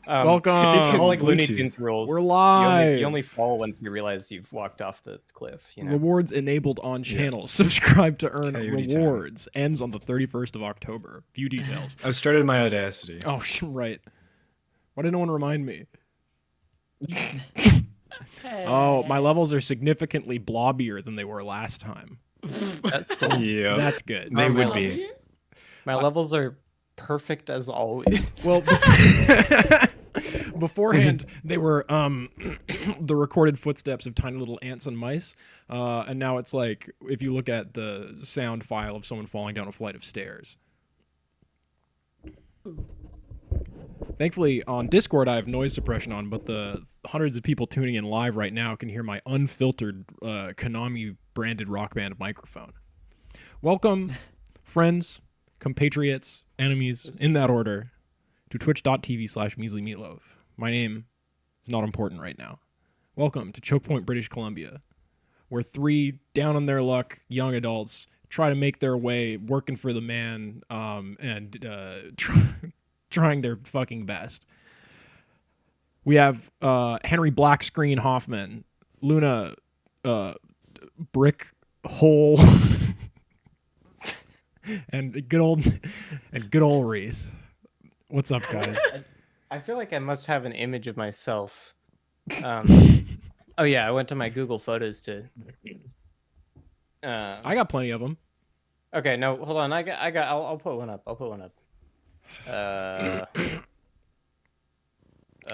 Welcome. It's all like Looney Bluetooth. Tunes rules. We're live. You only fall once you realize you've walked off the cliff. You know. Rewards enabled on channel. Subscribe to earn Coyote rewards. Ends on the 31st of October. View details. I've started my Audacity. Oh, right. Why did no one remind me? Oh, my levels are significantly blobbier than they were last time. That's cool. Yeah, That's good. they would be. My levels are perfect as always. Well, beforehand, they were the recorded footsteps of tiny little ants and mice. And now it's like, if you look at the sound file of someone falling down a flight of stairs. Thankfully, on Discord, I have noise suppression on, but the hundreds of people tuning in live right now can hear my unfiltered Konami-branded Rock Band microphone. Welcome, friends, compatriots, enemies, in that order, to twitch.tv/measlymeatloaf. My name is not important right now. Welcome to Choke Point, British Columbia, where three down-on-their-luck young adults try to make their way working for the man and trying their fucking best. We have Henry Blackscreen Hoffman, Luna Brick Hole, and good old Reese. What's up, guys? I feel like I must have an image of myself. Oh yeah, I went to my Google Photos to. I got plenty of them. Okay, no, hold on. I'll put one up. I'll put one up.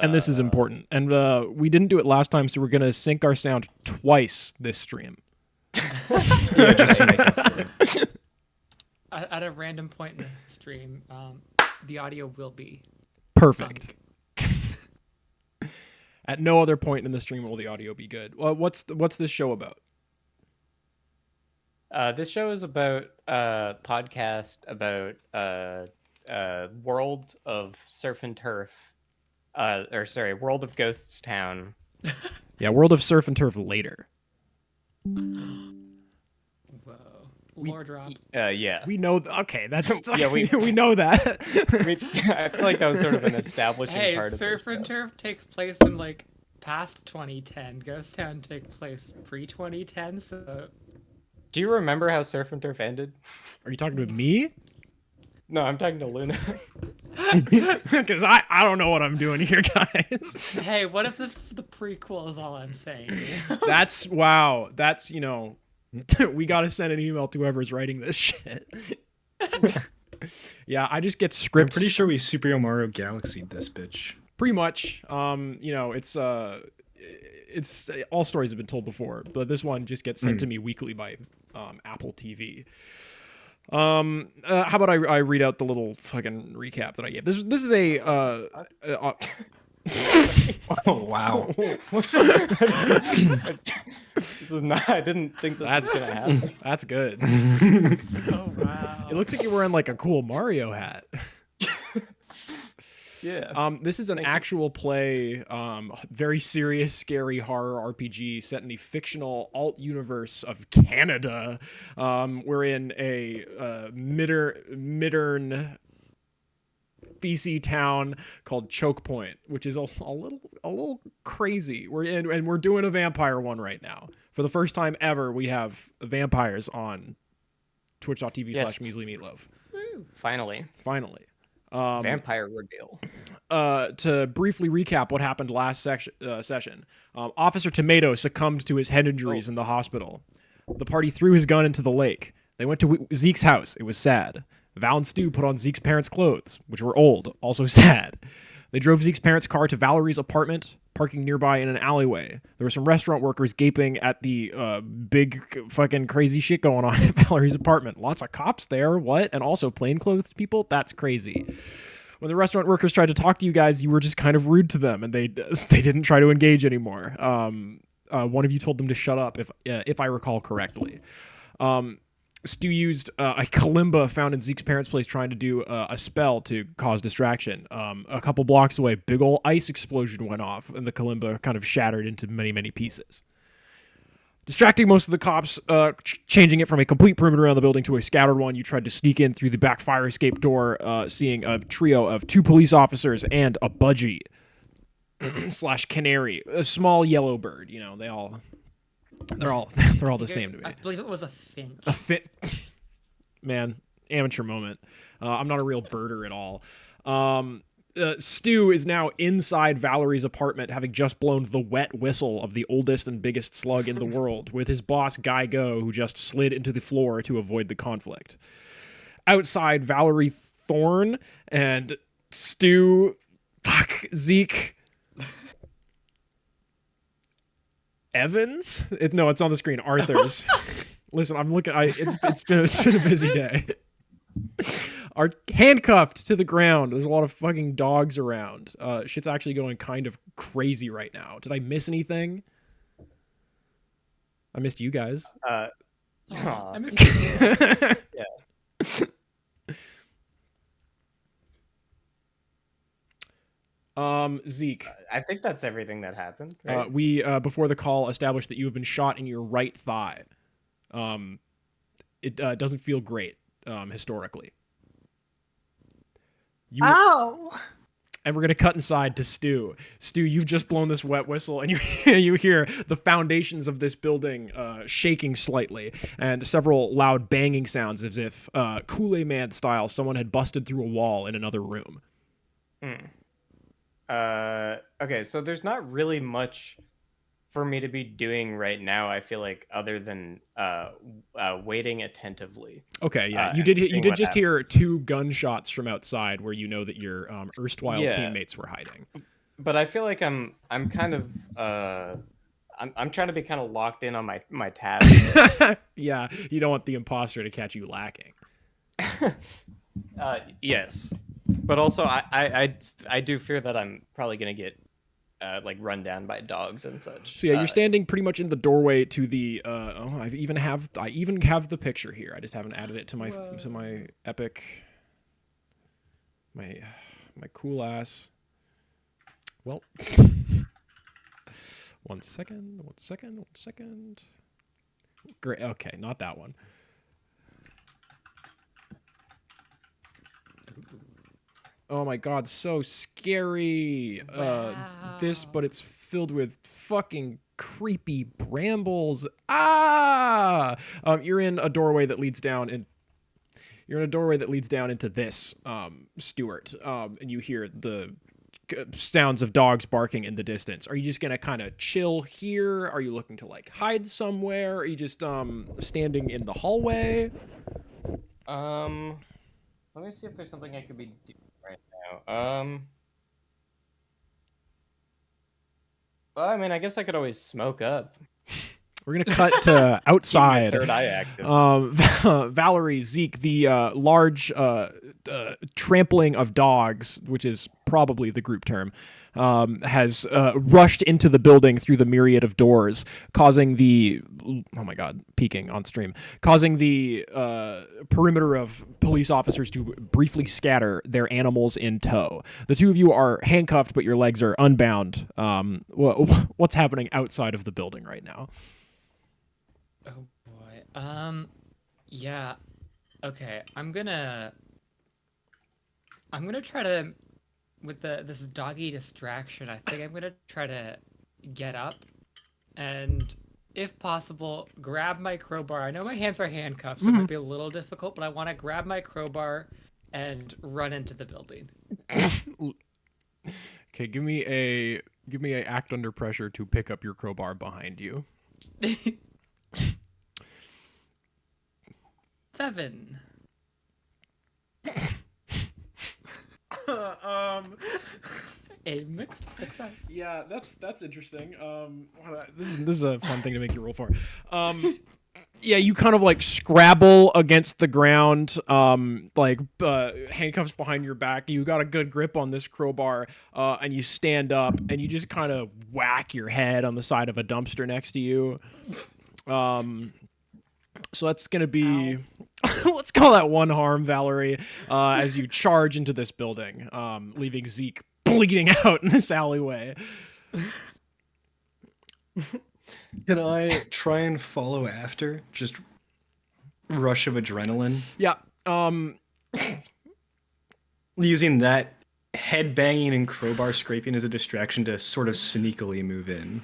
And this is important. And we didn't do it last time, so we're gonna sync our sound twice this stream. Yeah, just to make it. At a random point in the stream, the audio will be Perfect. At no other point in the stream will the audio be good. Well, what's this show about? This show is about a podcast about World of Surf and Turf, World of Ghosts Town. Yeah, World of Surf and Turf later. Whoa. Lore drop. Yeah. We know. Okay, that's Yeah, we know that. I feel like that was sort of an establishing Hey, part of Surf this and show. Turf takes place in like past 2010. Ghost Town takes place pre-2010, so Do you remember how Surf and Turf ended? Are you talking to me? No, I'm talking to Luna. Because I don't know what I'm doing here, guys. hey, what if this is the prequel is all I'm saying? That's wow. That's we gotta send an email to whoever's writing this shit. Yeah, I just get I'm scripts. pretty sure we Super Mario Galaxy this bitch. Pretty much. It's all stories have been told before, but this one just gets sent to me weekly by Apple TV. How about I read out the little fucking recap that I gave? This is Oh wow! This was not. I didn't think this was gonna happen. That's good. Oh wow. It looks like you're wearing like a cool Mario hat. Yeah. This is an actual play, very serious, scary horror RPG set in the fictional alt universe of Canada. We're in a midern BC town called Choke Point, which is a little crazy. We're doing a vampire one right now. For the first time ever, we have vampires on twitch.tv/measlymeatloaf. Finally. Vampire reveal. To briefly recap what happened last session, Officer Tomato succumbed to his head injuries in the hospital. The party threw his gun into the lake. They went to Zeke's house. It was sad. Val and Stu put on Zeke's parents' clothes, which were old, also sad. They drove Zeke's parents' car to Valerie's apartment, parking nearby in an alleyway. There were some restaurant workers gaping at the big fucking crazy shit going on at Valerie's apartment. Lots of cops there, what? And also plainclothes people? That's crazy. When the restaurant workers tried to talk to you guys, you were just kind of rude to them, and they didn't try to engage anymore. One of you told them to shut up, if I recall correctly. Stu used a kalimba found in Zeke's parents' place trying to do a spell to cause distraction. A couple blocks away, big ol' ice explosion went off, and the kalimba kind of shattered into many, many pieces. Distracting most of the cops, changing it from a complete perimeter around the building to a scattered one, you tried to sneak in through the back fire escape door, seeing a trio of 2 police officers and a budgie / canary, a small yellow bird. You know, they're all the same to me. I believe it was a finch. A fit, man, amateur moment. I'm not a real birder at all. Stu is now inside Valerie's apartment, having just blown the wet whistle of the oldest and biggest slug in the world, with his boss, Guy Go, who just slid into the floor to avoid the conflict. Outside, Valerie Thorne and Stu... Zeke... Evans? No, it's on the screen. Arthur's. Listen, I'm looking... It's been a busy day. Are handcuffed to the ground. There's a lot of fucking dogs around. Shit's actually going kind of crazy right now. Did I miss anything? I missed you guys. I missed Yeah. Zeke. I think that's everything that happened. Right? We before the call established that you have been shot in your right thigh. It doesn't feel great historically. Ow! And we're going to cut inside to Stu. Stu, you've just blown this wet whistle, and you hear the foundations of this building shaking slightly, and several loud banging sounds as if Kool-Aid Man style someone had busted through a wall in another room. Okay, so there's not really much for me to be doing right now, I feel like, other than waiting attentively. Okay, yeah. You and did seeing what just happens. hear 2 gunshots from outside where you know that your erstwhile Yeah. teammates were hiding. But I feel like I'm kind of I'm trying to be kind of locked in on my tab. Yeah, you don't want the imposter to catch you lacking. Yes, but also I do fear that I'm probably gonna get like run down by dogs and such. So yeah, you're standing pretty much in the doorway to the. I even have the picture here. I just haven't added it to my epic. My cool ass. Well, one second. Great. Okay, not that one. Oh my god, so scary. This, but it's filled with fucking creepy brambles. You're in a doorway that leads down into this, Stuart. And you hear the sounds of dogs barking in the distance. Are you just gonna kind of chill here? Are you looking to like hide somewhere? Are you just standing in the hallway? Let me see if there's something I could be doing right now. Well, I mean, I guess I could always smoke up. We're gonna cut to outside. Keep my third eye active. Valerie, Zeke, the large trampling of dogs, which is probably the group term, has rushed into the building through the myriad of doors, causing the peeking on stream, causing the perimeter of police officers to briefly scatter, their animals in tow. The 2 of you are handcuffed, but your legs are unbound. What's happening outside of the building right now? Oh boy. Yeah. Okay. I'm gonna try to, with this doggy distraction, I think I'm gonna try to get up and, if possible, grab my crowbar. I know my hands are handcuffed, so it might be a little difficult, but I want to grab my crowbar and run into the building. Okay, give me a act under pressure to pick up your crowbar behind you. 7. A mixed success. Yeah, that's interesting. This is a fun thing to make you roll for. Yeah, you kind of like scrabble against the ground, handcuffs behind your back. You got a good grip on this crowbar, and you stand up, and you just kind of whack your head on the side of a dumpster next to you. So that's gonna be, let's call that 1 harm, Valerie, as you charge into this building, leaving Zeke bleeding out in this alleyway. Can I try and follow after? Just rush of adrenaline. Yeah. Using that head banging and crowbar scraping as a distraction to sort of sneakily move in.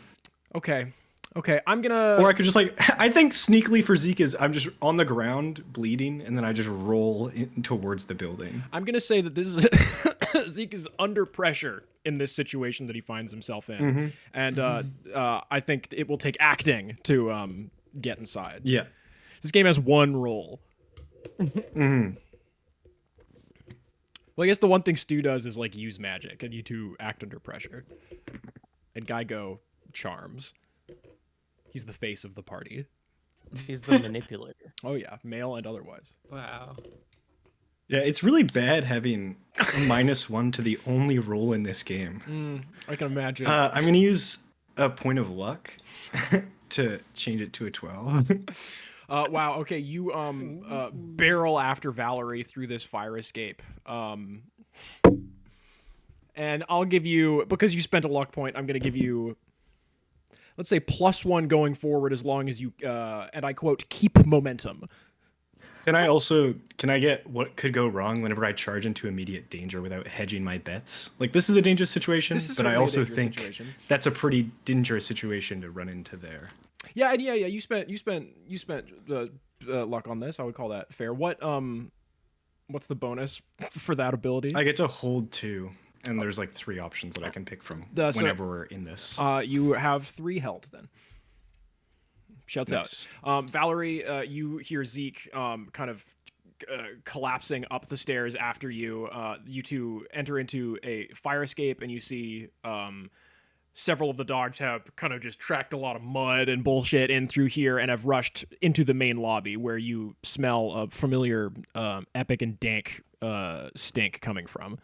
Okay. Okay. I'm gonna. Or I could just like, I think sneakily for Zeke is I'm just on the ground bleeding and then I just roll in towards the building. I'm gonna say that this is Zeke is under pressure in this situation that he finds himself in, and I think it will take acting to get inside. Yeah. This game has one roll. Well, I guess the one thing Stu does is like use magic, and you two act under pressure. And Geigo charms. He's the face of the party. He's the manipulator. Oh yeah, male and otherwise. Wow. Yeah, it's really bad having a -1 to the only roll in this game. I can imagine. I'm going to use a point of luck to change it to a 12. Wow. Okay, you barrel after Valerie through this fire escape. And I'll give you, because you spent a luck point, I'm gonna give you, let's say +1 going forward as long as you and I quote keep momentum. Can I get what could go wrong whenever I charge into immediate danger without hedging my bets? Like, this is a dangerous situation, This is but I certainly a also dangerous think situation. that's a pretty dangerous situation to run into there. Yeah, and yeah. You spent luck on this. I would call that fair. What's the bonus for that ability? I get to hold 2, and there's like 3 options that I can pick from whenever we're in this. You have 3 held then. Shouts Nice. out. Valerie, you hear Zeke kind of collapsing up the stairs after you. You two enter into a fire escape, and you see several of the dogs have kind of just tracked a lot of mud and bullshit in through here and have rushed into the main lobby where you smell a familiar epic and dank stink coming from.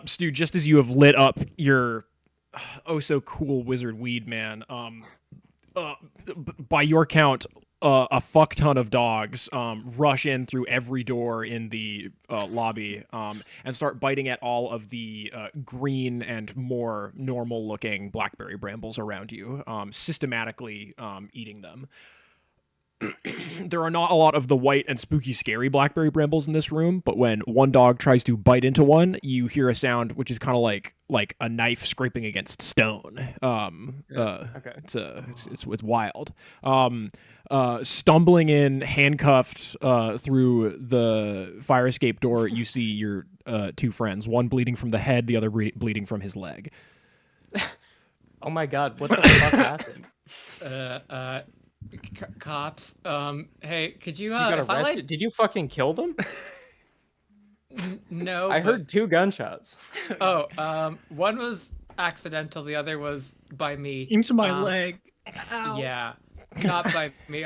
Stu, just as you have lit up your oh so cool wizard weed, man, by your count, a fuck ton of dogs rush in through every door in the lobby and start biting at all of the green and more normal-looking blackberry brambles around you, systematically eating them. There are not a lot of the white and spooky scary blackberry brambles in this room, but when one dog tries to bite into one, you hear a sound which is kind of like a knife scraping against stone. Okay. It's wild. Stumbling in, handcuffed through the fire escape door, you see your 2 friends, one bleeding from the head, the other bleeding from his leg. Oh my god, what the fuck happened? Cops. Hey, could you You got if I, arrested? like, Did you fucking kill them? no, I but- heard 2 gunshots. Oh, one was accidental, the other was by me. Into my leg. Yeah, not by me.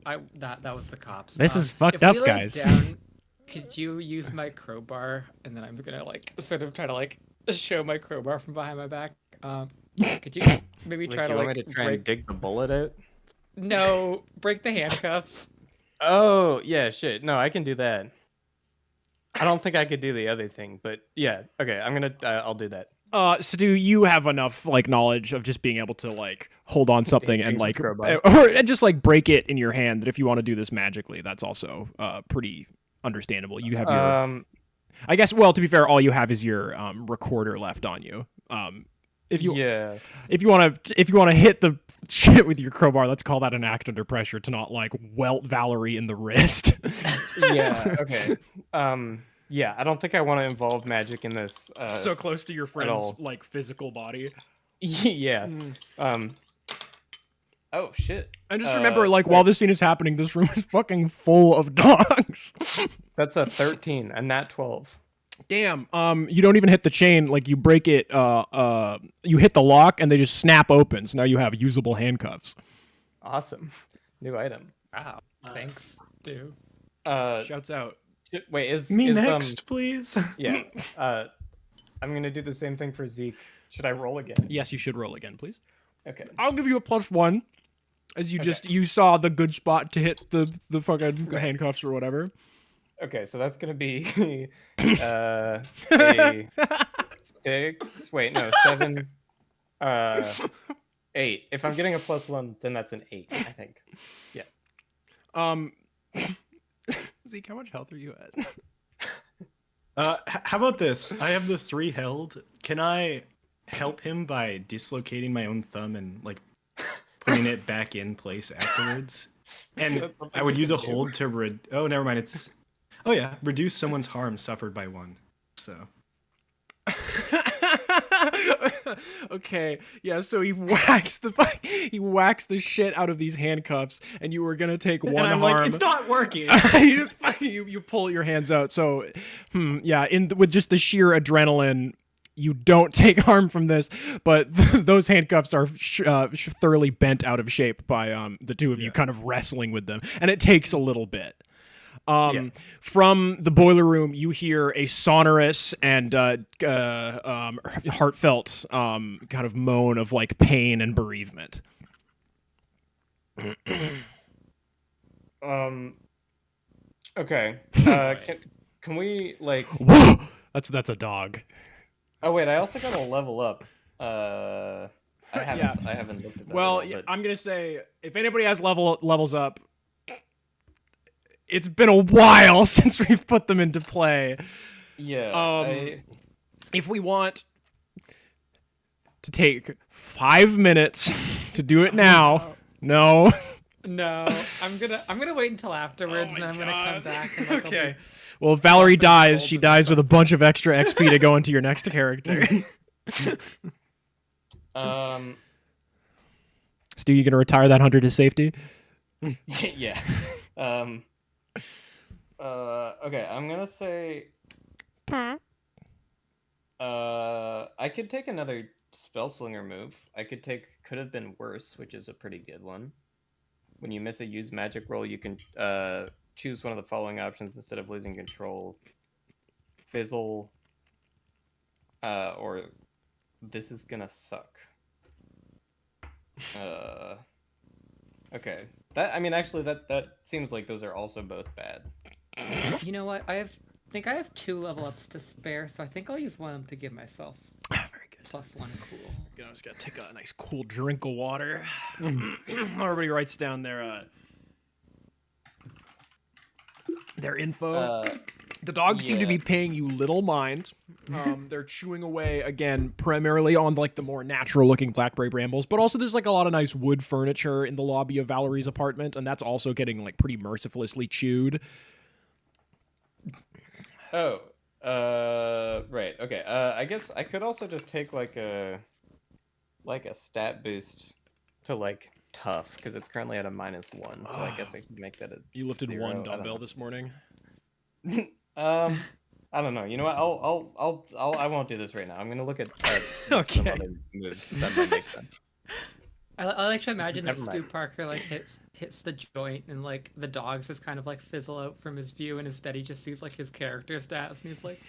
That was the cops. This is fucked if we up, lay guys. Down, could you use my crowbar? And then I'm gonna like sort of try to like show my crowbar from behind my back. Could you maybe Like, try you to want like me to try break? and dig the bullet out? No, break the handcuffs. Oh, yeah, shit. No, I can do that. I don't think I could do the other thing, but yeah. Okay, I'll do that. So do you have enough like knowledge of just being able to like hold on something and Use like the crowbar. or just like break it in your hand that if you want to do this magically, that's also pretty understandable. You have your I guess, well, to be fair, all you have is your recorder left on you. If you want to hit the shit with your crowbar, let's call that an act under pressure to not like welt Valerie in the wrist. Yeah. Okay. Yeah, I don't think I want to involve magic in this. So close to your friend's all. like physical body. Yeah. Oh shit. And just remember, like, while this scene is happening, this room is fucking full of dogs. That's a 13, a nat 12. Damn. You don't even hit the chain. Like, you break it. You hit the lock, and they just snap open. So now you have usable handcuffs. Awesome. New item. Wow. Thanks, dude. Shouts out. Wait, is Next, please. Yeah. I'm gonna do the same thing for Zeke. Should I roll again? Yes, you should roll again, please. Okay. I'll give you a +1, as you you saw the good spot to hit the fucking handcuffs or whatever. Okay, so that's gonna be a 6. Wait, no, 7. 8. If I'm getting a +1, then that's an 8, I think. Yeah. Zeke, how much health are you at? How about this? I have the 3 held. Can I help him by dislocating my own thumb and like putting it back in place afterwards? And That's something I would you use a can do. hold to oh, never mind. Oh yeah, reduce someone's harm suffered by 1. So Okay, yeah. So he whacks the shit out of these handcuffs, and you were gonna take one and I'm harm. like, it's not working. you pull your hands out. So, yeah. With just the sheer adrenaline, you don't take harm from this, but those handcuffs are thoroughly bent out of shape by the two of you kind of wrestling with them, and it takes a little bit. From the boiler room, you hear a sonorous and heartfelt kind of moan of like pain and bereavement. Okay. Can we like? That's a dog. Oh wait, I also gotta level up. I haven't looked at that. Well, at all, but... I'm gonna say if anybody has levels up, it's been a while since we've put them into play. Yeah. If we want to take 5 minutes to do it now, no. No, I'm gonna wait until afterwards, and I'm gonna come back. And, like, Okay. Well, if Valerie dies, she dies with a bunch of extra XP to go into your next character. Stu, you gonna retire that hunter to safety? Yeah. Okay, I'm gonna say. I could take another Spellslinger move. Could have been worse, which is a pretty good one. When you miss a use magic roll, you can choose one of the following options instead of losing control. Fizzle, or this is gonna suck. Okay. Actually, that seems like those are also both bad. You know what? think I have 2 level ups to spare, so I think I'll use one of them to give myself Very good. +1 cool. You know, just gotta take a nice cool drink of water. Everybody writes down their info. The dogs seem to be paying you little mind. They're chewing away again, primarily on like the more natural-looking blackberry brambles, but also there's like a lot of nice wood furniture in the lobby of Valerie's apartment, and that's also getting like pretty mercilessly chewed. Oh, right. Okay. I guess I could also just take like a stat boost to like tough because it's currently at a -1. So I guess I could make that a. You lifted 0. 1 dumbbell this morning. I don't know. You know what? I won't do this right now. I'm gonna look at some Okay. other moves that might make sense. I like to imagine that Never Stu mind. Parker like hits the joint and like the dogs just kind of like fizzle out from his view, and instead he just sees like his character stats and he's like,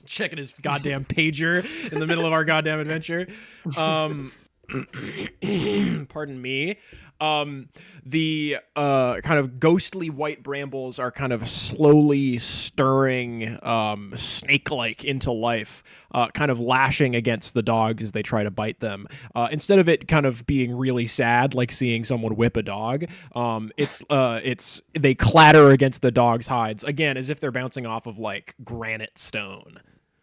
Checking his goddamn pager in the middle of our goddamn adventure. Pardon me. The kind of ghostly white brambles are kind of slowly stirring snake-like into life, kind of lashing against the dogs as they try to bite them. Instead of it kind of being really sad, like seeing someone whip a dog, it's they clatter against the dog's hides again, as if they're bouncing off of like granite stone.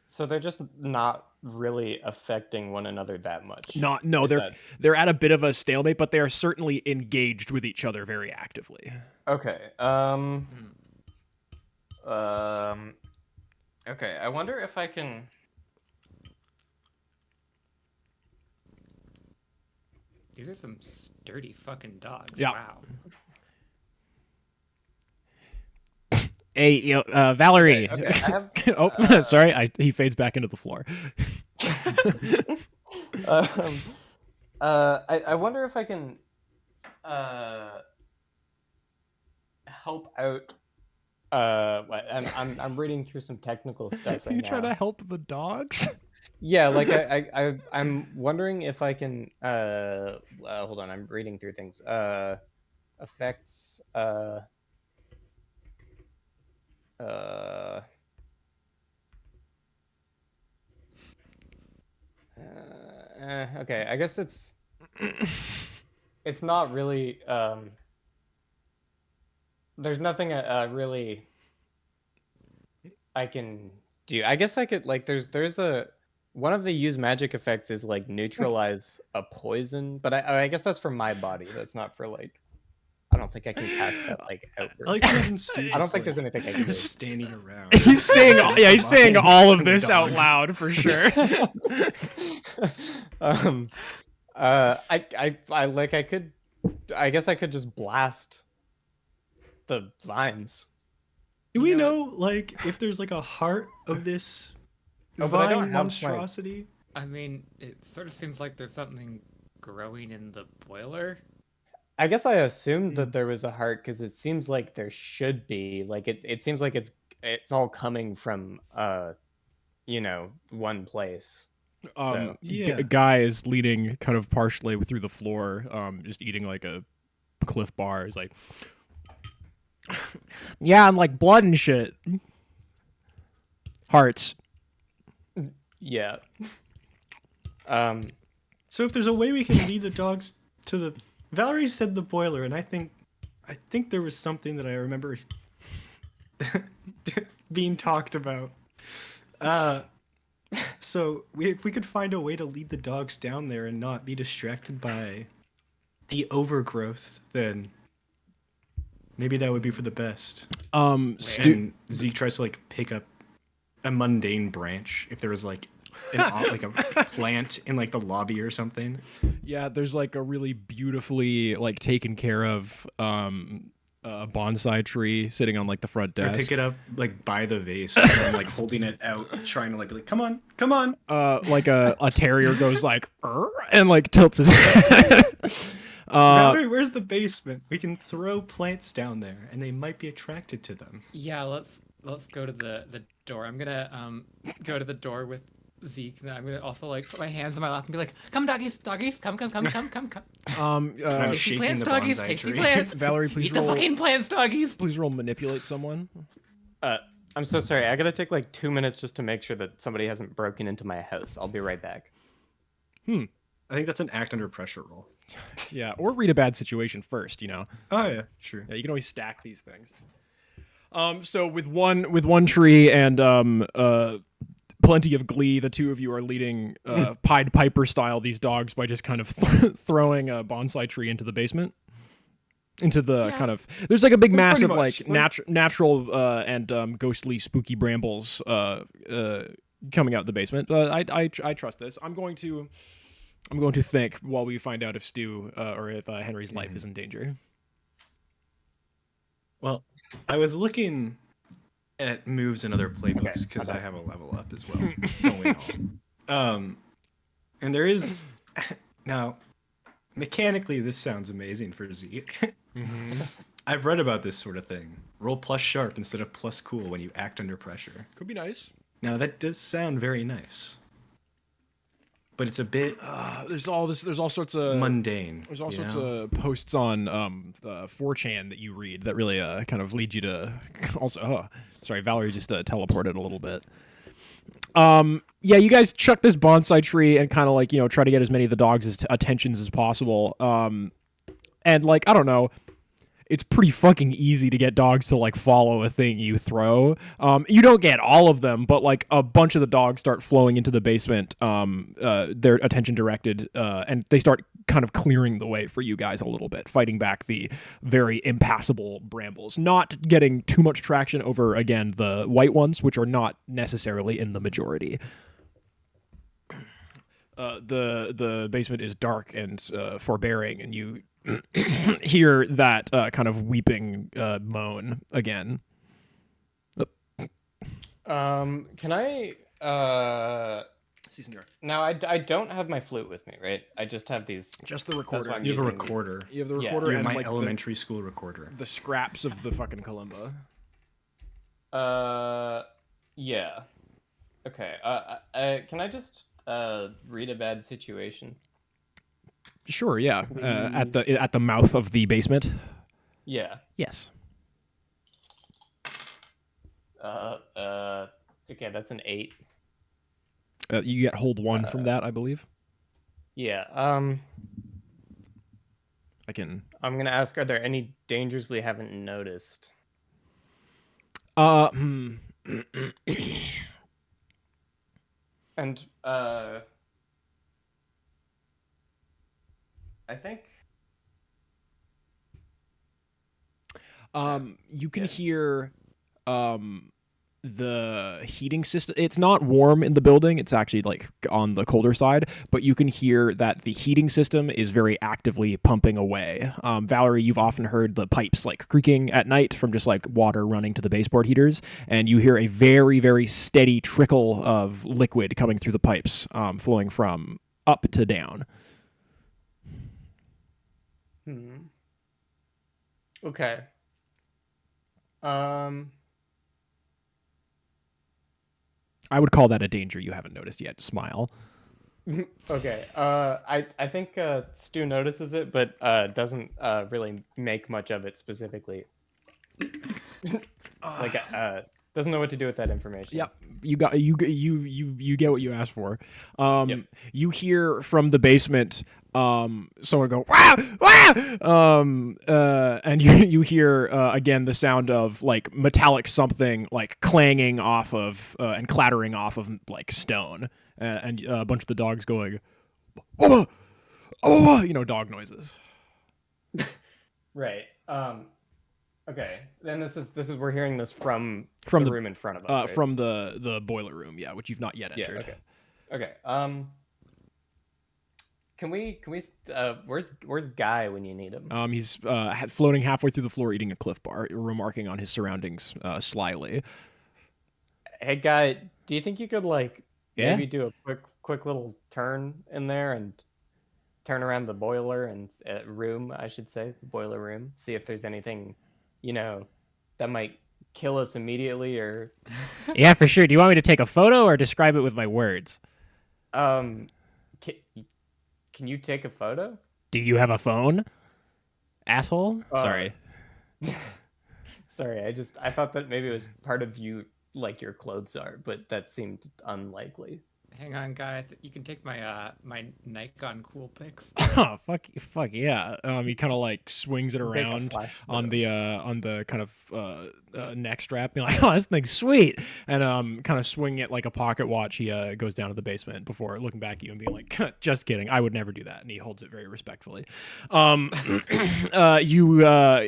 So they're just not really affecting one another that much. They're at a bit of a stalemate, but they are certainly engaged with each other very actively. Okay. Okay. I wonder if I can. these are some sturdy fucking dogs. Yeah. Wow. Hey, Valerie. Okay, I have, oh, sorry. He fades back into the floor. I wonder if I can help out. I'm reading through some technical stuff right You now. trying to help the dogs? Yeah, like I'm wondering if I can. Hold on, I'm reading through things. Effects. Okay, I guess it's It's not really. There's nothing really I can do. I guess I could like. There's a one of the use magic effects is like neutralize a poison, but I guess that's for my body. That's not for like. I don't think I can cast that like I outward. like to imagine Stu. I don't just, think there's like, anything I can do. standing around. He's saying, he's saying all of this out Dogs. loud for sure. I like I could. I guess I could just blast the vines. Do we You know, like, if there's like a heart of this Oh, but I don't vine have my- monstrosity? I mean, it sort of seems like there's something growing in the boiler. I guess I assumed that there was a heart because it seems like there should be. Like it seems like it's all coming from one place. So Yeah. Guy is leaning kind of partially through the floor, just eating like a Cliff Bar. He's like, yeah, and like blood and shit. Hearts. yeah. So if there's a way we can lead the dogs to the Valerie said the boiler, and I think there was something that I remember being talked about. So if we could find a way to lead the dogs down there and not be distracted by the overgrowth, then maybe that would be for the best. And Zeke tries to like pick up a mundane branch if there was like like a plant in like the lobby or something. Yeah, there's like a really beautifully like taken care of bonsai tree sitting on like the front I desk. pick it up like by the vase and I'm like holding it out, trying to like be like, come on. Like a terrier goes like "Arr," and like tilts his head. Valerie, where's the basement? We can throw plants down there and they might be attracted to them. Yeah, let's go to the door. I'm gonna go to the door with Zeke, and I'm gonna also like put my hands in my lap and be like, "Come, doggies, come." Tasty shaking plants, the doggies, bonsai tasty tree. plants. Valerie, please Eat the roll. fucking plants, doggies. Please roll manipulate someone. I'm so sorry. I gotta take like 2 minutes just to make sure that somebody hasn't broken into my house. I'll be right back. I think that's an act under pressure roll. Yeah, or read a bad situation first. You know. Oh yeah, sure. Yeah, you can always stack these things. So with one tree and plenty of glee, the two of you are leading Pied Piper style these dogs by just kind of throwing a bonsai tree into the basement. Into the kind of there's like a big mass of like natural and ghostly spooky brambles coming out the basement. I trust this. I'm going to think while we find out if Stu or if Henry's life is in danger. Well, I was looking at moves in other playbooks because I have a level up as well. Don't we all? And there is now mechanically this sounds amazing for Zeke. I've read about this sort of thing. Roll plus sharp instead of plus cool when you act under pressure. Could be nice. Now that does sound very nice, but it's a bit There's all sorts of mundane. There's all you sorts know? of posts on 4chan that you read that really kind of lead you to also. Sorry, Valerie just teleported a little bit. Yeah, you guys chuck this bonsai tree and kind of like try to get as many of the dogs' attentions as possible. And like I don't know, it's pretty fucking easy to get dogs to like follow a thing you throw. You don't get all of them, but like a bunch of the dogs start flowing into the basement. Their attention directed, and they start kind of clearing the way for you guys a little bit, fighting back the very impassable brambles. Not getting too much traction over again the white ones, which are not necessarily in the majority. The basement is dark and forbearing, and you hear that kind of weeping moan again. Can I now I don't have my flute with me, right? I just have these. Just the why recorder. I'm You have a using these. recorder. You have the Yeah. recorder You have and my like elementary school recorder. the scraps of the fucking kalimba. Yeah. Okay. Can I just read a bad situation? Sure, yeah. At the mouth of the basement. Yeah. Yes. Okay, that's an 8. You get hold 1 from that, I believe. Yeah. I can. I'm gonna ask: are there any dangers we haven't noticed? Hmm. And I think You can yeah. hear the heating system. It's not warm in the building. It's actually like on the colder side, but you can hear that the heating system is very actively pumping away. Valerie, you've often heard the pipes like creaking at night from just like water running to the baseboard heaters, and you hear a very, very steady trickle of liquid coming through the pipes, flowing from up to down. Okay. Um. I would call that a danger you haven't noticed yet. Smile. Okay. I think Stu notices it, but doesn't really make much of it specifically. Like doesn't know what to do with that information. Yep, you get what you asked for. You hear from the basement someone go wow wow, and you hear again the sound of like metallic something like clanging off of and clattering off of like stone, and a bunch of the dogs going oh, oh, dog noises. Right. Okay. Then this is we're hearing this from From the the room in front of us, right? from the boiler room, yeah, which you've not yet Yeah. entered. Okay. Can we where's Guy when you need him? He's floating halfway through the floor eating a Cliff Bar, remarking on his surroundings slyly. Hey Guy, do you think you could like Yeah? maybe do a quick little turn in there and turn around the boiler and room, I should say, the boiler room, see if there's anything, that might kill us immediately or Yeah, for sure. Do you want me to take a photo or describe it with my words? um can you take a photo? Do you have a phone? Asshole? Uh, Sorry. Sorry, I thought that maybe it was part of you like your clothes are, but that seemed unlikely. Hang on, guy. You can take my my Nikon cool pics. Oh, fuck yeah. He kind of like swings it Take a around flash on photo. the kind of neck strap, being like, "Oh, this thing's sweet," and kind of swinging it like a pocket watch. He goes down to the basement before looking back at you and being like, "Just kidding, I would never do that," and he holds it very respectfully. You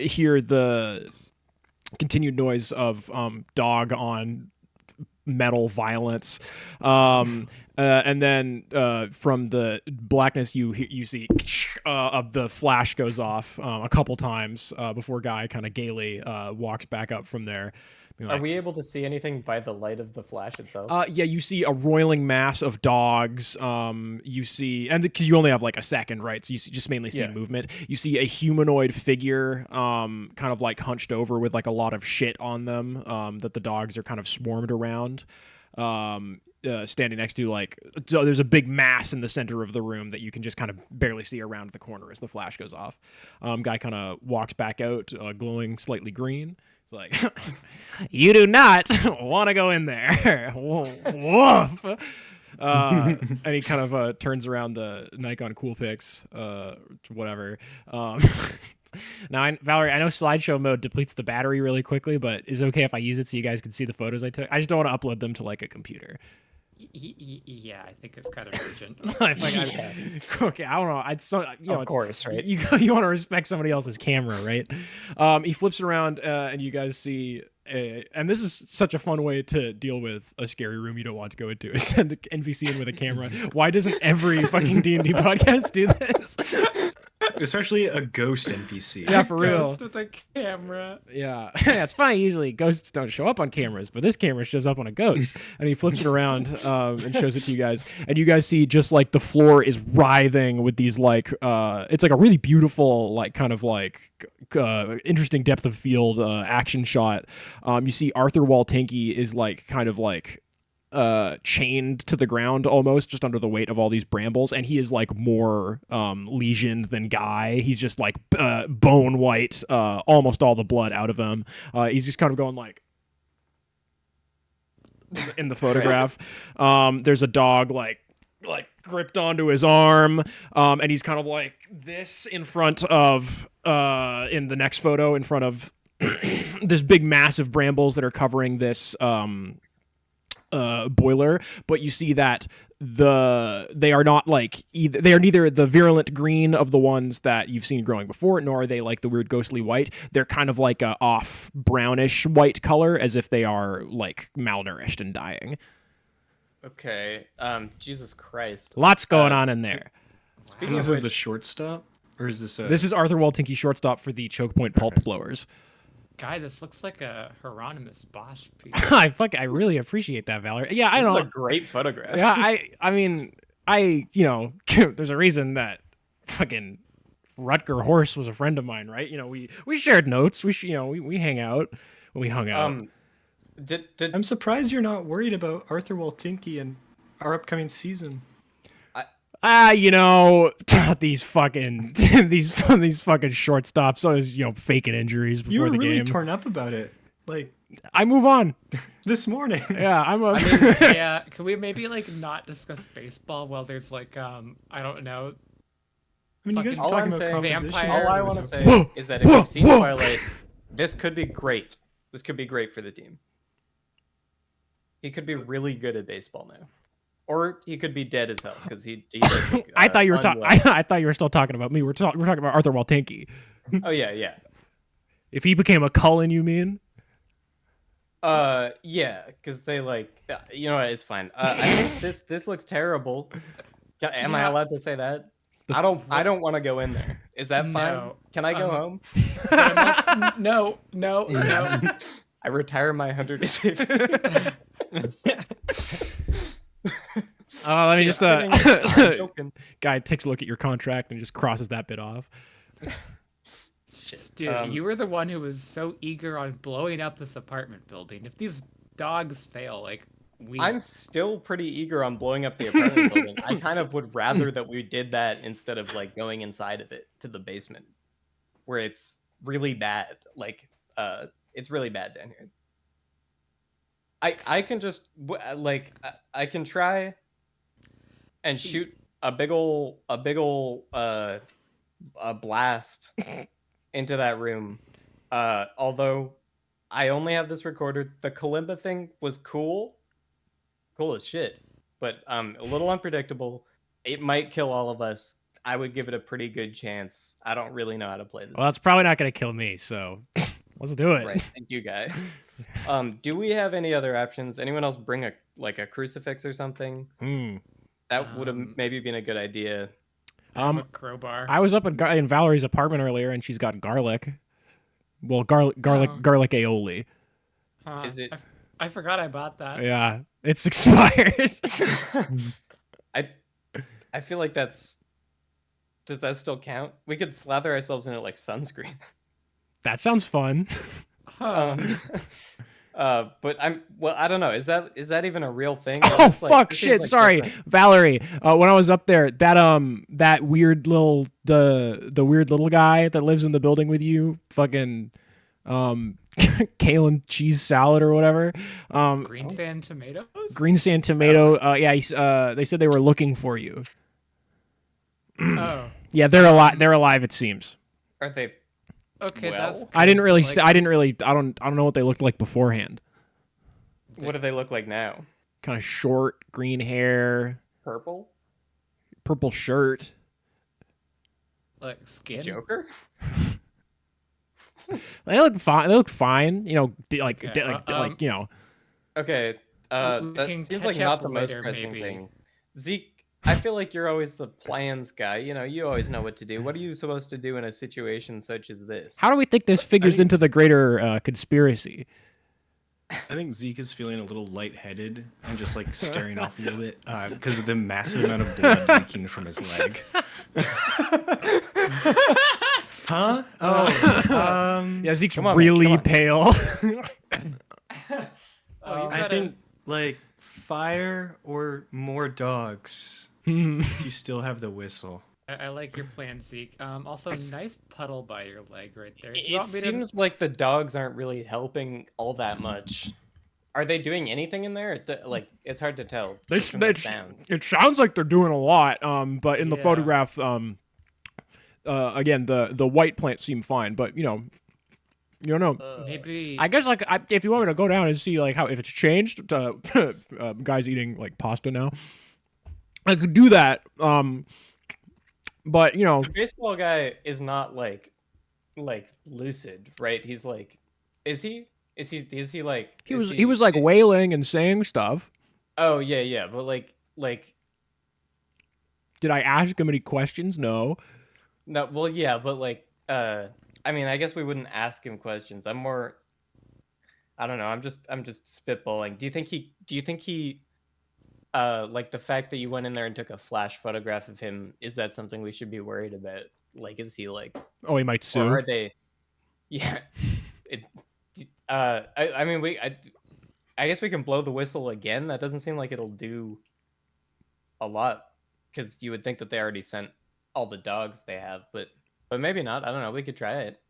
hear the continued noise of dog on metal violence, and then from the blackness you see of the flash goes off a couple times before Guy kind of gaily walks back up from there. Are we able to see anything by the light of the flash itself? Yeah, you see a roiling mass of dogs. You see, and because you only have like a second, right? So you just mainly see movement. You see a humanoid figure, kind of like hunched over with like a lot of shit on them, that the dogs are kind of swarmed around. Standing next to like, so there's a big mass in the center of the room that you can just kind of barely see around the corner as the flash goes off. Guy kind of walks back out, glowing slightly green. It's like, you do not want to go in there. Woof. And he kind of turns around the Nikon Coolpix, whatever. Now, Valerie, I know slideshow mode depletes the battery really quickly, but is it okay if I use it so you guys can see the photos I took? I just don't want to upload them to like a computer. Yeah, I think it's kind of urgent. Okay, I don't know. Of course, right? You want to respect somebody else's camera, right? He flips around, and you guys see. And this is such a fun way to deal with a scary room you don't want to go into. Is send the NPC in with a camera. Why doesn't every fucking D&D podcast do this? Especially a ghost NPC. Yeah, for real. Ghost with a camera. Yeah, it's fine. Usually ghosts don't show up on cameras, but this camera shows up on a ghost. And he flips it around and shows it to you guys. And you guys see just like the floor is writhing with these like, it's like a really beautiful, like kind of like interesting depth of field action shot. You see Arthur Waltinky is like kind of like chained to the ground almost just under the weight of all these brambles, and he is like more lesioned than Guy. He's just like bone white, almost all the blood out of him. He's just kind of going like in the photograph. There's a dog like gripped onto his arm, and he's kind of like this in front of in the next photo in front of this big massive brambles that are covering this boiler, but you see that they are not like either, they are neither the virulent green of the ones that you've seen growing before, nor are they like the weird ghostly white. They're kind of like a off brownish white color, as if they are like malnourished and dying. Okay. Jesus Christ. Lots going on in there. Speaking And of this is which, the shortstop, or is this a? This is Arthur Waltinky shortstop for the Choke Point Pulp Blowers. Guy, this looks like a Hieronymus Bosch piece. I really appreciate that, Valerie. Yeah, I this is don't. a great photograph. Yeah, I mean, there's a reason that fucking Rutger Horse was a friend of mine, right? We shared notes. We hang out. We hung out. Did I'm surprised you're not worried about Arthur Waltinky and our upcoming season. These fucking these fucking shortstops always faking injuries You before were the really game. torn up about it, like I move on. this morning. Yeah, I'm a. Yeah, can we maybe like not discuss baseball while there's like I don't know. I mean, you guys were All talking I'm about saying- composition. Vampire- all I It was want to okay. say Whoa, is that if whoa, you've seen whoa. Twilight, this could be great. This could be great for the team. He could be really good at baseball now, or he could be dead as hell because he does look, I thought you were talking. unwell. I thought you were still talking about me. We're talking about Arthur Waltinky. Oh yeah. If he became a Cullen, you mean? Yeah, because they like, you know what? It's fine. I think this looks terrible. Am I Yeah. allowed to say that? I don't want to go in there. Is that fine? No. Can I go home? No. I retire my 100 days. Let me just I'm joking. guy takes a look at your contract and just crosses that bit off. Dude, you were the one who was so eager on blowing up this apartment building. If these dogs fail, like I'm still pretty eager on blowing up the apartment building. I kind of would rather that we did that instead of like going inside of it to the basement, where it's really bad. Like, it's really bad down here. I can just I can try and shoot a big ol' blast into that room. Although I only have this recorded. The kalimba thing was cool as shit, but a little unpredictable. It might kill all of us. I would give it a pretty good chance. I don't really know how to play this. Well, that's probably not going to kill me. So let's do it. Right, thank you, guy. Do we have any other options? Anyone else bring a crucifix or something? That would have maybe been a good idea. a crowbar. I was up in Valerie's apartment earlier, and she's got garlic. Well, garlic aioli. Is it? I forgot I bought that. Yeah, it's expired. I feel like does that still count? We could slather ourselves in it like sunscreen. That sounds fun. Huh. But I don't know. Is that even a real thing? Oh fuck! Shit! Sorry, Valerie. When I was up there, that weird little the weird little guy that lives in the building with you, fucking kale and cheese salad or whatever. Green sand tomatoes. Green sand tomato. Yeah. They said they were looking for you. Oh. Yeah, they're alive. They're alive. It seems. Are they? Okay, Well, that's. I didn't really. Like, I don't know what they looked like beforehand. What do they look like now? Kind of short, green hair, Purple? purple shirt. like skin. Joker? They look fine. They look fine. Okay, like you know. Okay. We That can seems catch like not up the most later, pressing maybe. thing. Zeke, I feel like you're always the plans guy. You always know what to do. What are you supposed to do in a situation such as this? How do we think this figures think into the s- greater conspiracy? I think Zeke is feeling a little lightheaded and just like staring off a little bit because of the massive amount of blood leaking from his leg. Huh? Oh, Yeah, Zeke's Come on, man, really come on. pale. Oh, you I gotta- think like fire or more dogs. Hmm. If you still have the whistle. I like your plan, Zeke. Also, nice puddle by your leg right there. Do you It want me to- seems like the dogs aren't really helping all that much. Are they doing anything in there? Like, it's hard to tell. They, just from the sound. it sounds like they're doing a lot. But in the Yeah. photograph, again, the white plants seem fine. But you don't know. Maybe. I guess like if you want me to go down and see like how if it's changed, guys eating like pasta now, I could do that. But The baseball guy is not like lucid, right? He's like, is he? Is he like? he was like wailing and saying stuff. Oh yeah, but like Did I ask him any questions? No. no, well yeah, but like I mean, I guess we wouldn't ask him questions. I don't know. I'm just spitballing. Do you think he like the fact that you went in there and took a flash photograph of him, is that something we should be worried about? Like, is he like, Oh, he might sue. or are they? Yeah. I mean, I guess we can blow the whistle again. That doesn't seem like it'll do a lot, because you would think that they already sent all the dogs they have, but maybe not. I don't know. We could try it.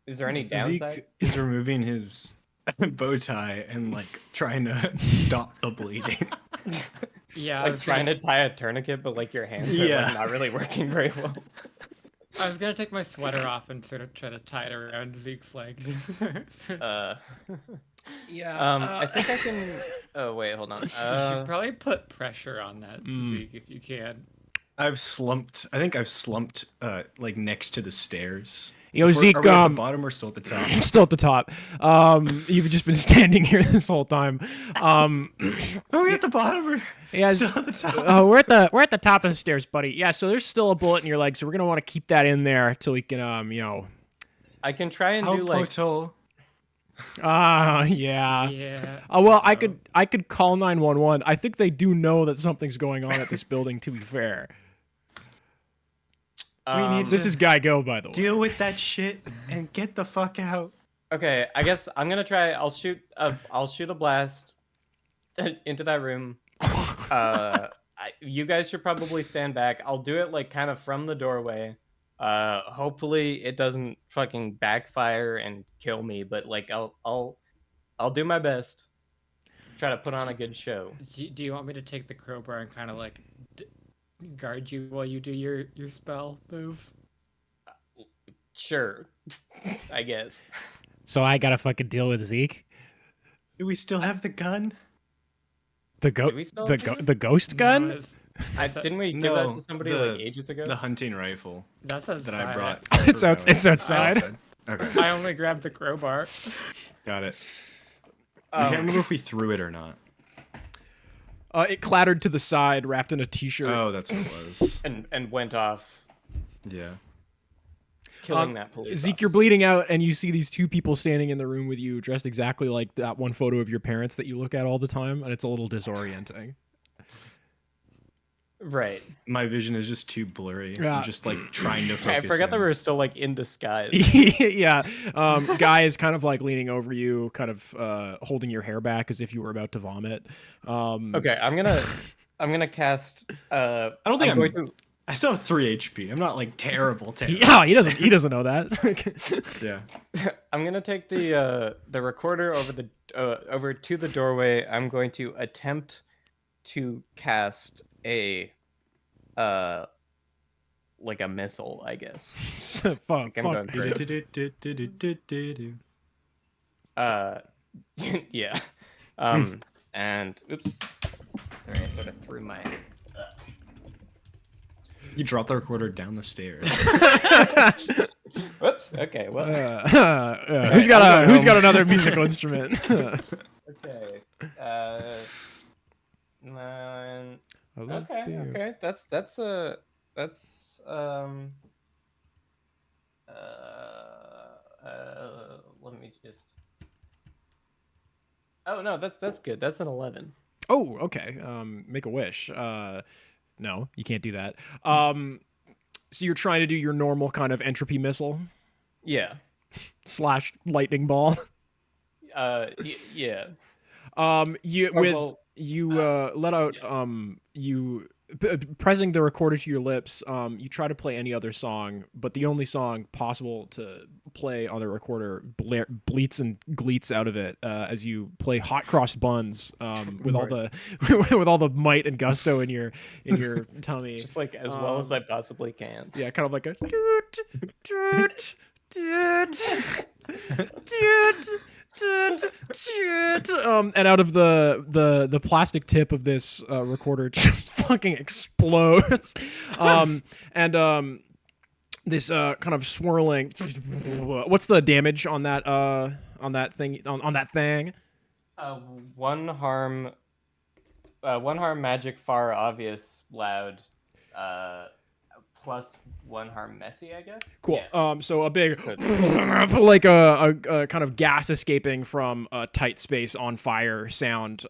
Is there any downside? Zeke is removing his bow tie and like trying to stop the bleeding. Yeah, I Like was trying gonna, to tie a tournament, but like your hands are Yeah. like not really working very well. I was gonna take my sweater off and sort of try to tie it around Zeke's leg. Yeah. I think I can. Oh wait, hold on. You should probably put pressure on that, Mm. Zeke, if you can. I think I've slumped like next to the stairs. Yo, Are Zeke, we at the bottom or still at the top? still at the top. You've just been standing here this whole time. Are we at the bottom or Yeah, still at the top? oh, we're at the top of the stairs, buddy. Yeah, so there's still a bullet in your leg, so we're gonna want to keep that in there till we can, I can try and How do like. portal? yeah. Yeah. Oh well, I could call 911. I think they do know that something's going on at this building. To be fair, We need this is Guy Go, by the way. Deal with that shit and get the fuck out. Okay, I guess I'm gonna try. I'll shoot a blast into that room. You guys should probably stand back. I'll do it like kind of from the doorway. Hopefully it doesn't fucking backfire and kill me, but like I'll do my best. Try to put on a good show. Do you want me to take the crowbar and kind of like guard you while you do your spell move? Sure, I guess. So I gotta fucking deal with Zeke, Do we still have the gun? the Do we still have to? the ghost gun. No, Didn't we give that to somebody like ages ago? The hunting rifle that's that I outside. brought. It's outside. Okay, I only grabbed the crowbar. got it. I can't remember if we threw it or not. It clattered to the side, wrapped in a t-shirt. Oh, that's what it was. and went off, Yeah. killing that police. Zeke, you're officer. bleeding out, and you see these two people standing in the room with you, dressed exactly like that one photo of your parents that you look at all the time, and it's a little disorienting. Right. My vision is just too blurry. Yeah. I'm just like trying to focus. I forgot that in. we were still like in disguise. Yeah. Guy is kind of like leaning over you, kind of holding your hair back as if you were about to vomit. Okay, I'm gonna cast. I don't think I'm going to. I still have 3 HP. I'm not like terrible. Yeah, he doesn't know that. Yeah. I'm gonna take the recorder over to the doorway. I'm going to attempt to cast a like a missile, I guess. Fuck. I'm going crazy. Yeah. And oops. Sorry, I sort of threw my. You dropped the recorder down the stairs. Whoops. Okay. Well. Who's got another musical instrument? Okay. 9. Okay. That's let me just. Oh no, that's good. That's an 11. Oh, okay. Make a wish. No, you can't do that. So you're trying to do your normal kind of entropy missile Yeah. / lightning ball. Yeah. Let out pressing the recorder to your lips. You try to play any other song, but the only song possible to play on the recorder bleats and gleats out of it as you play hot cross buns with all the with all the might and gusto in your tummy. Just like as well as I possibly can. Yeah, kind of like a doot, doot, doot, doot, doot, doot. And out of the plastic tip of this recorder just fucking explodes. This kind of swirling. What's the damage on that thing? On that thing? One harm, magic, far, obvious, loud, plus one harm, messy, I guess. Cool. Yeah. So a big, like a kind of gas escaping from a tight space on fire sound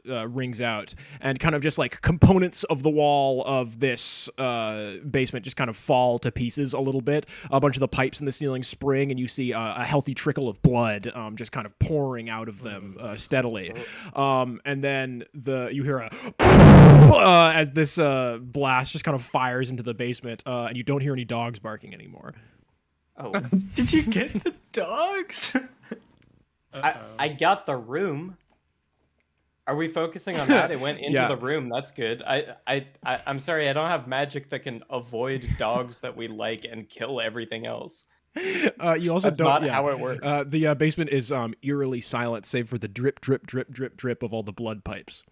rings out, and kind of just like components of the wall of this basement just kind of fall to pieces a little bit. A bunch of the pipes in the ceiling spring, and you see a healthy trickle of blood just kind of pouring out of them steadily. And then you hear a as this blast just kind of fires into the basement, and you don't hear any dogs barking anymore. Oh, Did you get the dogs? I got the room. Are we focusing on that? It went into Yeah. the room. That's good. I'm sorry. I don't have magic that can avoid dogs that we like and kill everything else. You also That's don't. not Yeah. how it works. The basement is eerily silent, save for the drip, drip, drip, drip, drip of all the blood pipes.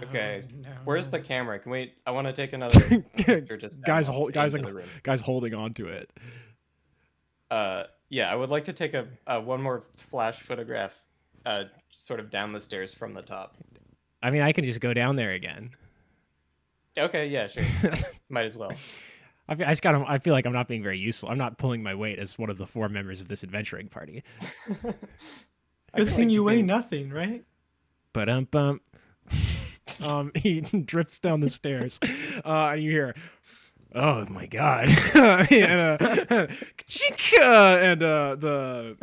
Okay. Oh, no. Where's the camera? Can we? I want to take another picture. Just guys, down guys, into the room. guys holding on to it. Yeah, I would like to take a one more flash photograph, sort of down the stairs from the top. I mean, I can just go down there again. Okay, yeah, sure. Might as well. I feel like I'm not being very useful. I'm not pulling my weight as one of the 4 members of this adventuring party. Good thing you weigh nothing, right? But he drifts down the stairs, and you hear, "Oh my god!" and the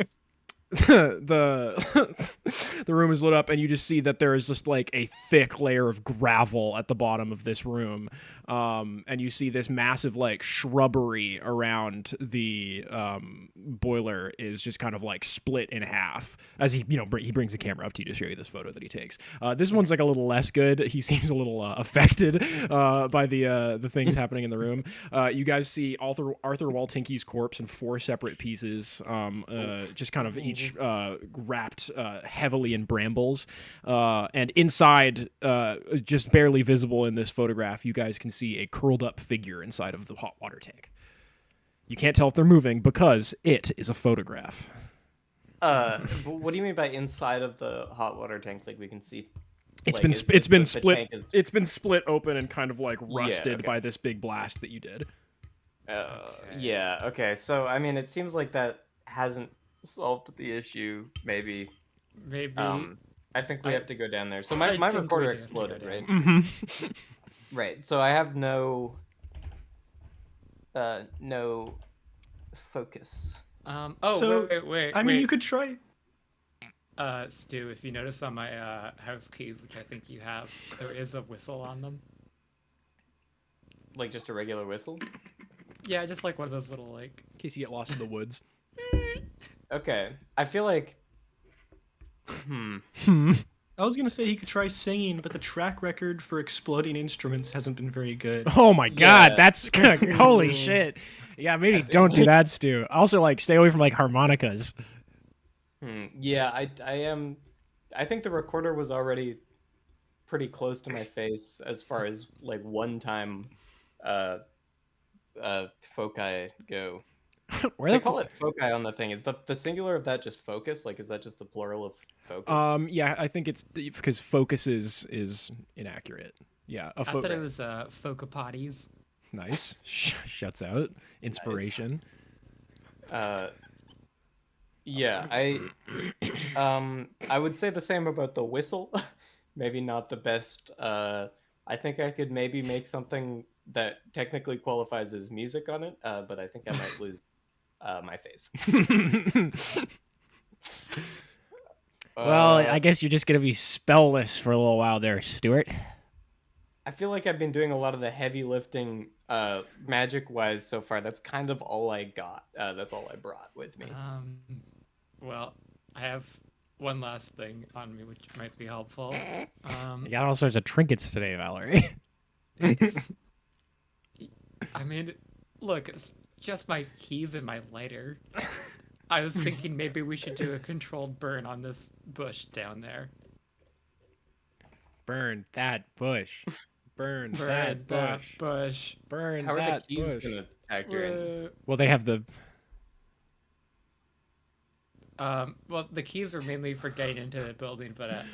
room is lit up, and you just see that there is just like a thick layer of gravel at the bottom of this room, and you see this massive like shrubbery around the boiler is just kind of like split in half as he he brings the camera up to you to show you this photo that he takes. This one's like a little less good. He seems a little affected by the things happening in the room. You guys see Arthur Waltinke's corpse in 4 separate pieces, just kind of each wrapped heavily in brambles, and inside, just barely visible in this photograph, you guys can see a curled up figure inside of the hot water tank. You can't tell if they're moving because it is a photograph. What do you mean by inside of the hot water tank? Like we can see. It's like, been is- it's is been the split. tank is- It's been split open and kind of like rusted okay. by this big blast that you did. Yeah. Okay. So I mean, it seems like that hasn't solved the issue. Maybe. Maybe. I think we I- have to go down there. So I my think we recorder do have to go exploded, down. right? Mm-hmm. Right. So I have no focus. Oh, So, wait. I mean, you could try. Stu, if you notice on my house keys, which I think you have, there is a whistle on them. Like just a regular whistle. Yeah, just like one of those little like. In case you get lost in the woods. Okay. I feel like. I was gonna say he could try singing, but the track record for exploding instruments hasn't been very good. Oh my god, Yeah. that's holy shit. Yeah, maybe don't do that, Stu. Also, like, stay away from like harmonicas. Yeah, I am. I think the recorder was already pretty close to my face as far as like one-time foci go. Where They the call it foci on the thing. Is the singular of that just focus? Like, is that just the plural of focus? Yeah, I think it's because focus is inaccurate. Yeah, I thought it was focopotties. nice. Shuts out inspiration. Yeah, I would say the same about the whistle. Maybe not the best. I think I could maybe make something that technically qualifies as music on it, but I think I might lose my face. Well, I guess you're just gonna be spellless for a little while there, Stuart. I feel like I've been doing a lot of the heavy lifting, magic wise so far. That's kind of all I got. That's all I brought with me. Well, I have one last thing on me, which might be helpful. You got all sorts of trinkets today, Valerie. It's, I mean, look, it's just my keys and my lighter. I was thinking maybe we should do a controlled burn on this bush down there. Burn that bush. Burn Burn that that bush. bush. Burn How are the that keys bush. gonna factor in? Well, they have the. Well, the keys are mainly for getting into the building, but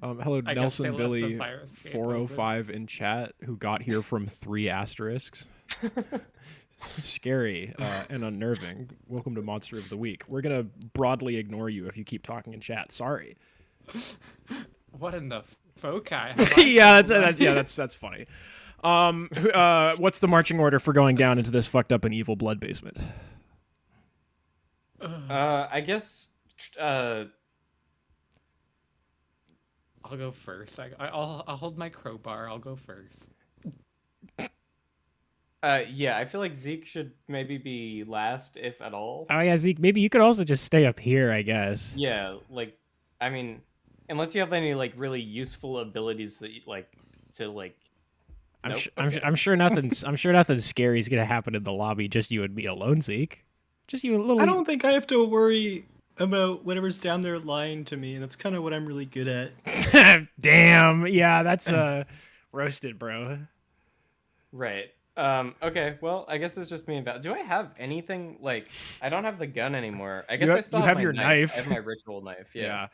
Hello, I guess they Nelson left the Billy fire escape 405 in chat, who got here from 3 asterisks. Scary and unnerving. Welcome to Monster of the Week. We're gonna broadly ignore you if you keep talking in chat. Sorry. what in the foci? Yeah, that's funny. What's the marching order for going down into this fucked up and evil blood basement? I guess. I'll go first. I'll hold my crowbar. I'll go first. Yeah, I feel like Zeke should maybe be last, if at all. Oh yeah, Zeke. Maybe you could also just stay up here, I guess. Yeah, like, I mean, unless you have any like really useful abilities that you, like to like. Nope, okay. I'm sure nothing scary is gonna happen in the lobby. Just you and me alone, Zeke. Just you and little. I don't think I have to worry about whatever's down there lying to me, and that's kind of what I'm really good at. Damn. Yeah, that's roasted, bro. Right. Okay, well, I guess it's just me and Val. Do I have anything, like, I don't have the gun anymore. I guess I still have my your knife. I have my ritual knife, yeah.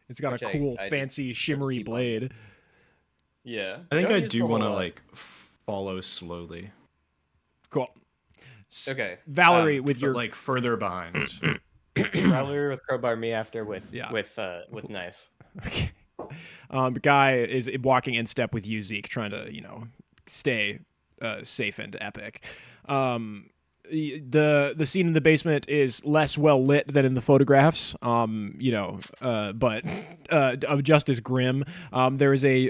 It's got Which a I cool, just fancy, sort of shimmery keep on. blade. Yeah. I think Don't I use do the want to whole, like follow slowly, Cool. Okay. Valerie, with but your like further behind. Valerie with crowbar, me after with Yeah. with knife. Okay. Guy is walking in step with you, Zeke, trying to, stay safe and epic. The scene in the basement is less well lit than in the photographs, but just as grim. There is a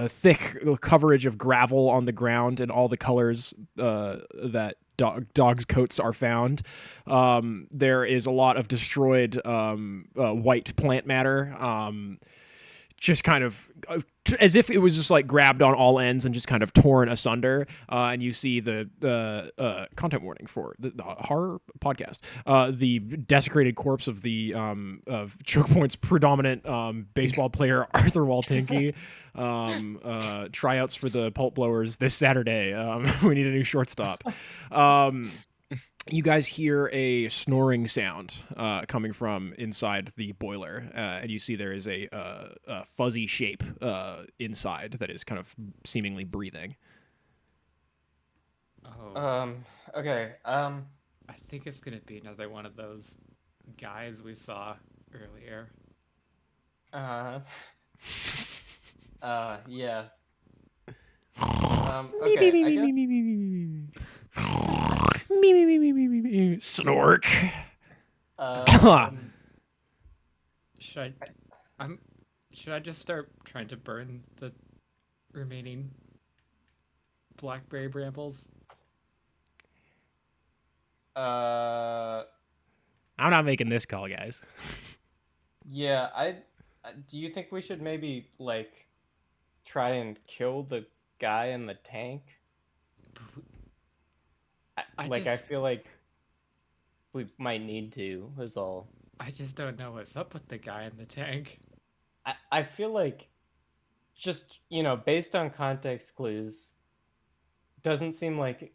thick coverage of gravel on the ground and all the colors that dogs' coats are found. There is a lot of destroyed white plant matter, just kind of as if it was just like grabbed on all ends and just kind of torn asunder. And you see the content warning for the horror podcast, the desecrated corpse of the of Choke Point's predominant baseball player Arthur Waltinky. Tryouts for the Pulp Blowers this Saturday. We need a new shortstop. You guys hear a snoring sound coming from inside the boiler, and you see there is a fuzzy shape inside that is kind of seemingly breathing. Oh, Okay. I think it's gonna be another one of those guys we saw earlier. Yeah. Okay, I guess. Snork. Should should I just start trying to burn the remaining blackberry brambles? I'm not making this call, guys. Yeah, do you think we should maybe like try and kill the guy in the tank? I feel like we might need to, is all. I just don't know what's up with the guy in the tank. I feel like just, based on context clues, doesn't seem like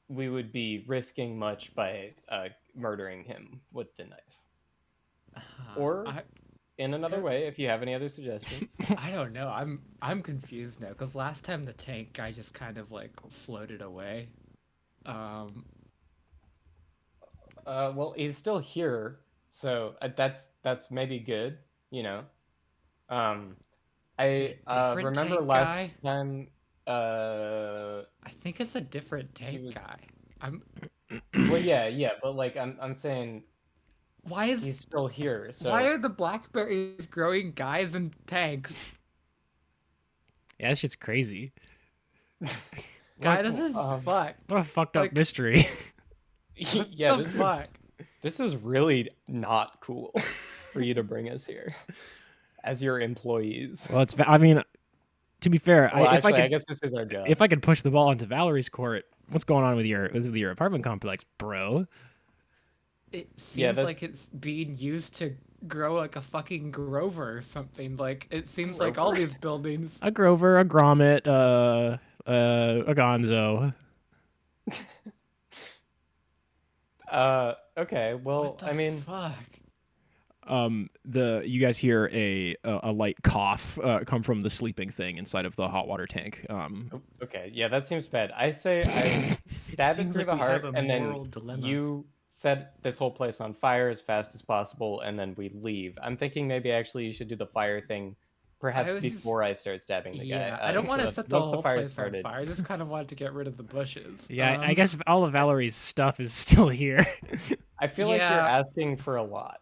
we would be risking much by murdering him with the knife. Or in another way, if you have any other suggestions. I don't know. I'm confused now because last time the tank guy just kind of like floated away. Well, he's still here, so that's maybe good, I different remember tank last guy? time. I think it's a different tank guy. Well, yeah, but like I'm saying, Why is he's still here. So why are the blackberries growing guys in tanks? Yeah, that shit's crazy. Guy, this is fucked. What a fucked up Like- mystery. Yeah, the fuck? this is really not cool for you to bring us here as your employees. Well, I mean, to be fair, Well, if actually, I I could, guess this is our job. if I could push the ball into Valerie's court, what's going on with your apartment complex, bro? It seems Yeah, that- like it's being used to grow like a fucking Grover or something. Like it seems like all these buildings. A Grover, a Grommet, a Gonzo. Okay. Well, What the I mean, fuck? You guys hear a light cough come from the sleeping thing inside of the hot water tank. okay, yeah, that seems bad. I say I stab it seems through like the we have heart, a and then moral dilemma. you set this whole place on fire as fast as possible, and then we leave. I'm thinking maybe actually you should do the fire thing, perhaps was just- before I start stabbing the Yeah, guy. I don't want to so that set the once whole fire place started- on fire. I just kind of wanted to get rid of the bushes. Yeah, I guess all of Valerie's stuff is still here. I feel like you're Yeah. asking for a lot.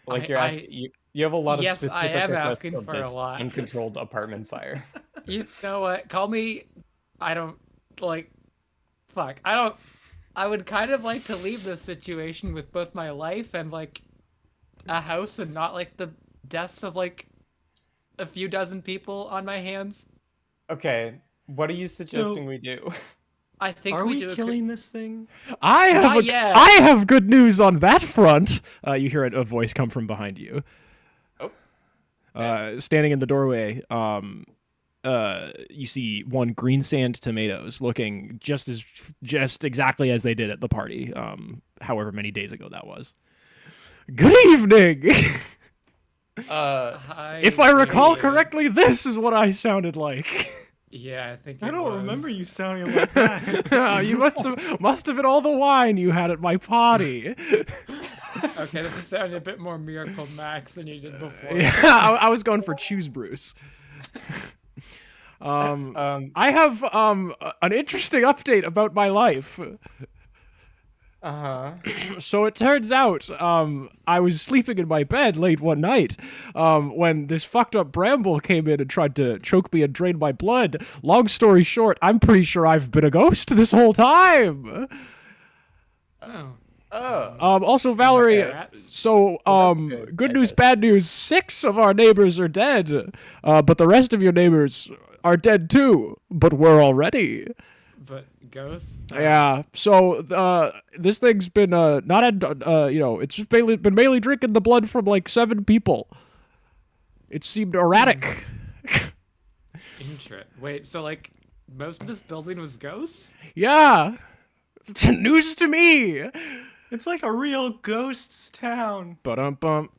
Like you're I- asking, you have a lot of Yes, I specific am requests asking of for a this lot. uncontrolled apartment fire. You know what? Call me. I don't like. Fuck. I don't. I would kind of like to leave this situation with both my life and like a house and not like the deaths of like a few dozen people on my hands. Okay, what are you suggesting we do? I think Are we do killing this thing? I have Not yet. I have good news on that front. You hear a voice come from behind you. Oh. Standing in the doorway, you see one green sand tomatoes looking just exactly as they did at the party, however many days ago that was. Good evening. If I recall correctly, this is what I sounded like. Yeah, I think I it don't was. remember you sounding like that. You must have been all the wine you had at my party. Okay, this is sounding a bit more Miracle Max than you did before. Yeah, I was going for Choose Bruce. I have an interesting update about my life. So it turns out I was sleeping in my bed late one night when this fucked up bramble came in and tried to choke me and drain my blood. Long story short, I'm pretty sure I've been a ghost this whole time. Oh. Also, Valerie, Rats? so good, good I news, guess. bad news. 6 of our neighbors are dead, but the rest of your neighbors are dead too, but we're already. But ghosts? Yeah, so this thing's been not had it's just been mainly drinking the blood from like 7 people. It seemed erratic. Wait, so like most of this building was ghosts? Yeah, news to me. It's like a real ghosts town. Ba-dum-bum.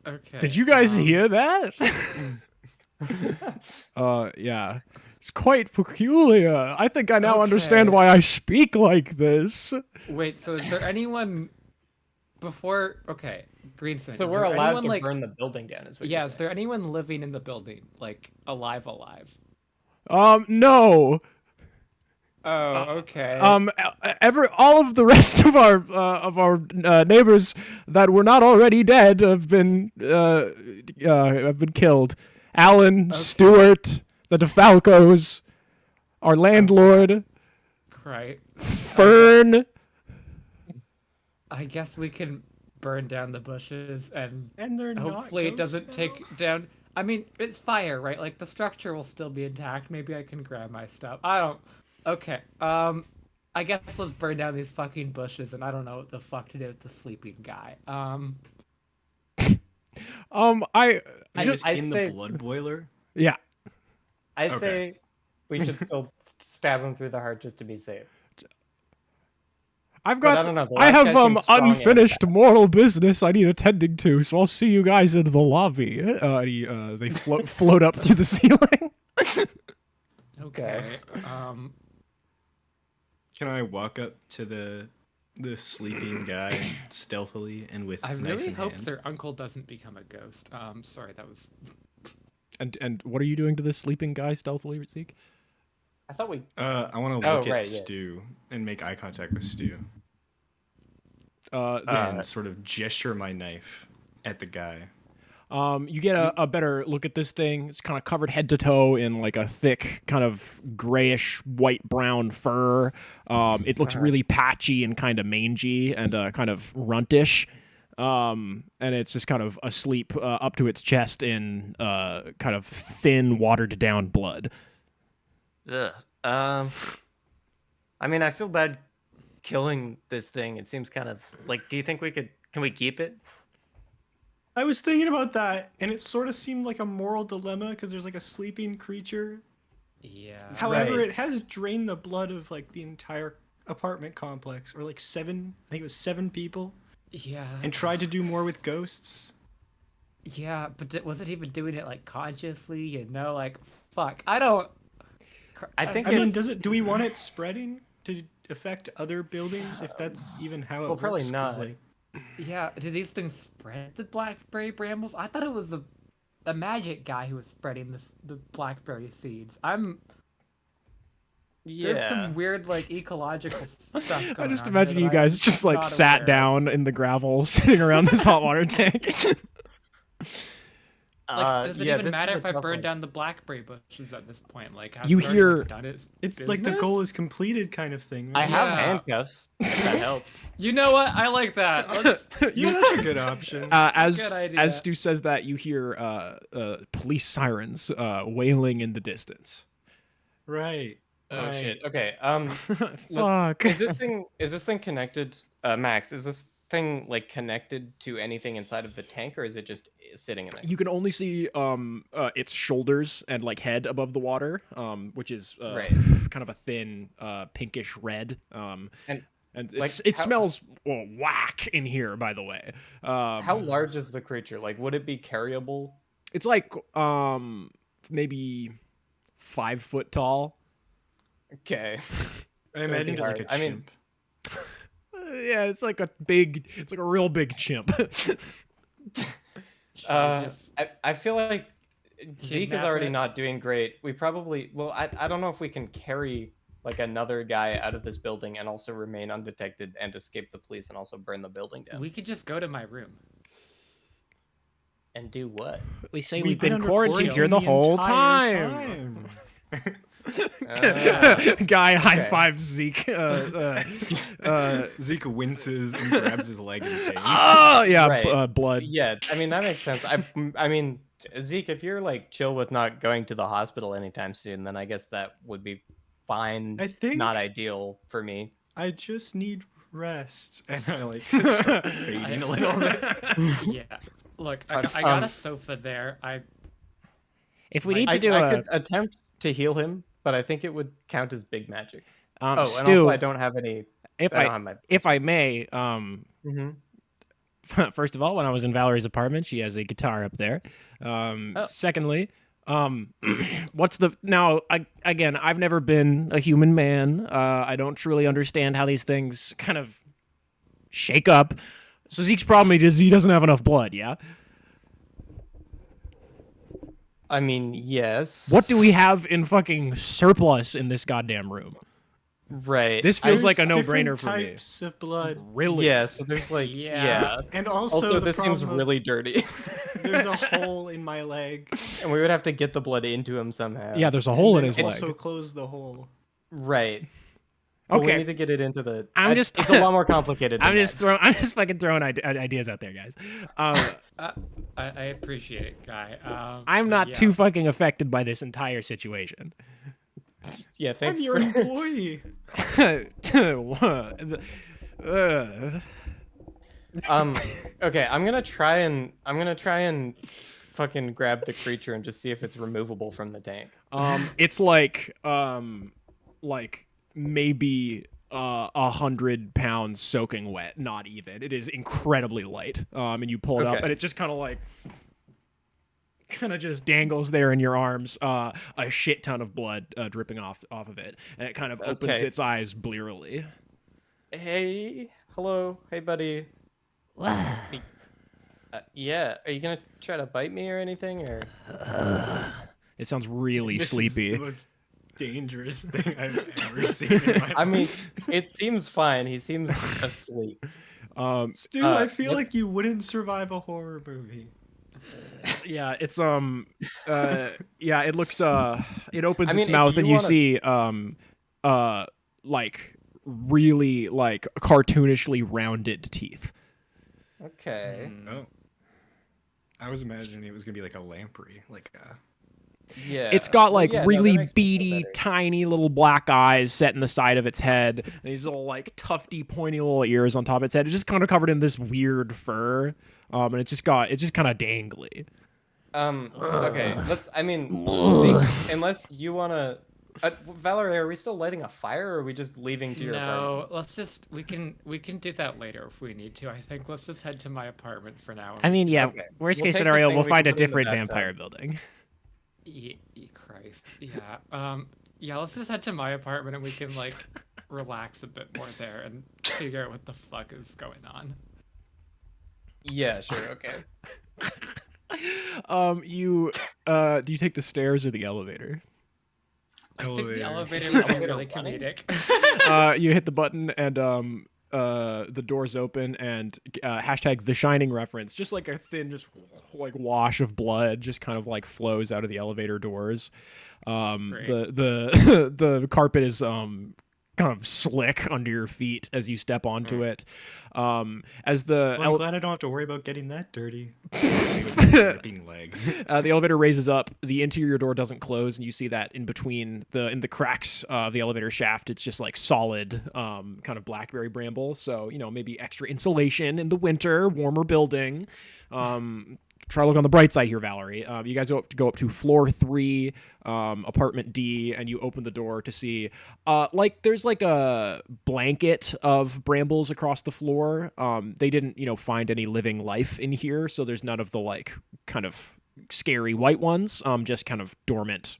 Okay. Did you guys hear that? Yeah. It's quite peculiar. I think I now understand Okay. why I speak like this. Wait, so is there anyone before? Okay, Greenson. So is we're there allowed anyone, to like, burn the building down, is what Yeah, you're is saying. there anyone living in the building, like alive? No. Oh, okay. All of the rest of our neighbors that were not already dead have been killed. Alan, Stewart, the DeFalcos, our landlord, Right. Fern. I guess we can burn down the bushes and And they're not hopefully it ghosts doesn't now? take down. I mean, it's fire, right? Like the structure will still be intact. Maybe I can grab my stuff. I don't. Okay. I guess let's burn down these fucking bushes, and I don't know what the fuck to do with the sleeping guy. I Just I in say- the blood boiler. yeah. I Okay. say we should still stab him through the heart just to be safe. I've But I got. don't know, the I last have guy seems strong and unfinished moral business I need attending to, so I'll see you guys in the lobby. They float up through the ceiling. Okay. Can I walk up to the sleeping guy stealthily and with I knife really in hope hand? their uncle doesn't become a ghost. Sorry, that was. And what are you doing to this sleeping guy stealthily, Zeke? I thought we. I want to Oh, look at right, yeah. Stu and make eye contact with Stu This and sort of gesture my knife at the guy. You get a better look at this thing. It's kind of covered head to toe in like a thick, kind of grayish, white brown fur. It looks really patchy and kind of mangy and kind of runtish. And it's just kind of asleep up to its chest in kind of thin, watered down blood. Ugh. I mean, I feel bad killing this thing. It seems kind of like. Do you think can we keep it? I was thinking about that, and it sort of seemed like a moral dilemma because there's like a sleeping creature. Yeah. However, Right. it has drained the blood of like the entire apartment complex, or like I think it was 7 people, Yeah. and tried to do more with ghosts. Yeah, but was it even doing it like consciously? You know, like fuck. I don't. I think I mean, it's do we want it spreading to affect other buildings? If that's even how it well, works? probably 'Cause, not. like, Yeah, do these things spread the blackberry brambles? I thought it was a magic guy who was spreading the blackberry seeds. There's yeah. some weird like ecological stuff I going just on imagine here you that I'm guys just like not sat aware of. down in the gravel, sitting around this hot water tank. Like, does it Yeah, even this matter is a if I tough burn one. down the blackberry bushes at this point? Like, has You it already, hear- like, done its it's like the goal business? is completed, kind of thing. I Right? have Yeah. handcuffs. If that helps. You know what? I like that. Let's, Yeah, that's a good option. As good idea. as Stu says that, you hear police sirens wailing in the distance. Right. Oh Right. shit. Okay. Fuck. Is this thing connected? Max, is this thing like connected to anything inside of the tank, or is it just sitting in there? You can only see its shoulders and like head above the water, which is Right. kind of a thin pinkish red. And And like, it how- smells whack in here, by the way. How large is the creature? Like, would it be carryable? It's like maybe 5 foot tall. Okay. I So it'd imagined be it like a hard. I mean, chimp. Yeah, it's like a real big chimp. just I feel like Zeke is kidnap already it? not doing great. We probably I don't know if we can carry like another guy out of this building and also remain undetected and escape the police and also burn the building down. we could just go to my room. And do what? We say We've been under quarantine here the whole entire time. Uh, Guy high okay. fives Zeke. Zeke winces and grabs his leg in pain. Oh yeah, Right. blood. Yeah, I mean that makes sense. I mean, Zeke, if you're like chill with not going to the hospital anytime soon, then I guess that would be fine. I think Not ideal for me. I just need rest, and I like start fading a little bit. Yeah. Look, I Um, got a sofa there. If we I- need I to do could attempt to heal him, but I think it would count as big magic. and and Stu, also I don't have any. if I don't I have my. if I may, Mhm. first of all, when I was in Valerie's apartment, she has a guitar up there. Secondly, what's the now? Again, I've never been a human man. I don't truly understand how these things kind of shake up. So Zeke's problem is he doesn't have enough blood. Yeah. I mean, yes. What do we have in fucking surplus in this goddamn room? Right. This feels There's like a different no-brainer for me. types of blood, Really? Yeah. So there's like. Yeah. Yeah. and also, Also, the this seems problem of really dirty, there's a hole in my leg. and we would have to get the blood into him somehow. Yeah, there's a hole in and his then leg. also close the hole. Right. But we Okay. need to get it into the. It's It's a lot more complicated. Than I'm just that. I'm just fucking throwing ideas out there, guys. I appreciate it, guy. I'm but not yeah. too fucking affected by this entire situation. Yeah. I'm Thanks your for. employee. Okay. I'm gonna try and fucking grab the creature and just see if it's removable from the tank. It's like maybe 100 pounds soaking wet. Not even. It is incredibly light. And you pull it up, Okay. and it just kind of just dangles there in your arms. A shit ton of blood dripping off of it, and it kind of opens Okay. its eyes blearily. Hey. Hello. Hey, buddy. Yeah. Are you gonna try to bite me or anything, or? It sounds really This is sleepy. the most dangerous thing I've ever seen in my I mean, life. it seems fine. He seems asleep. Stu, I feel let's- like you wouldn't survive a horror movie. Yeah, it's yeah, it looks it opens I its mean, if mouth you and you wanna- see like really like cartoonishly rounded teeth. Okay. Oh. I was imagining it was gonna be like a lamprey, like a. Yeah. It's got Well, like yeah, no, that really makes me feel beady, better. tiny little black eyes set in the side of its head, and these little like tufty, pointy little ears on top of its head. It's just kind of covered in this weird fur, and it's just kind of dangly. Okay. I mean, Zeke, unless you wanna. Valerie, are we still lighting a fire, or are we just leaving to your apartment? No, let's just we can do that later if we need to. I think let's just head to my apartment for now. I mean, yeah, Okay. worst We'll case take the scenario, thing, we'll we find can a put it in the different bathtub. vampire building. Christ, yeah. Yeah, let's just head to my apartment and we can like relax a bit more there and figure out what the fuck is going on. Yeah, sure. Okay. You do you take the stairs or the elevator? I think the Elevator. elevator would be Elevator really running? comedic. You hit the button and the doors open and hashtag The Shining reference, just like a thin, just like wash of blood, just kind of like flows out of the elevator doors. Great. The carpet is kind of slick under your feet as you step onto it. As the Well, I'm glad I don't have to worry about getting that dirty. Being legs. the elevator raises up, the interior door doesn't close, and you see that in between in the cracks of the elevator shaft, it's just like solid kind of blackberry bramble. So, you know, maybe extra insulation in the winter, warmer building. Try to look on the bright side here, Valerie. You guys go up to floor 3, apartment D, and you open the door to see, like there's like a blanket of brambles across the floor. They didn't, you know, find any living life in here, so there's none of the like kind of scary white ones. Just kind of dormant,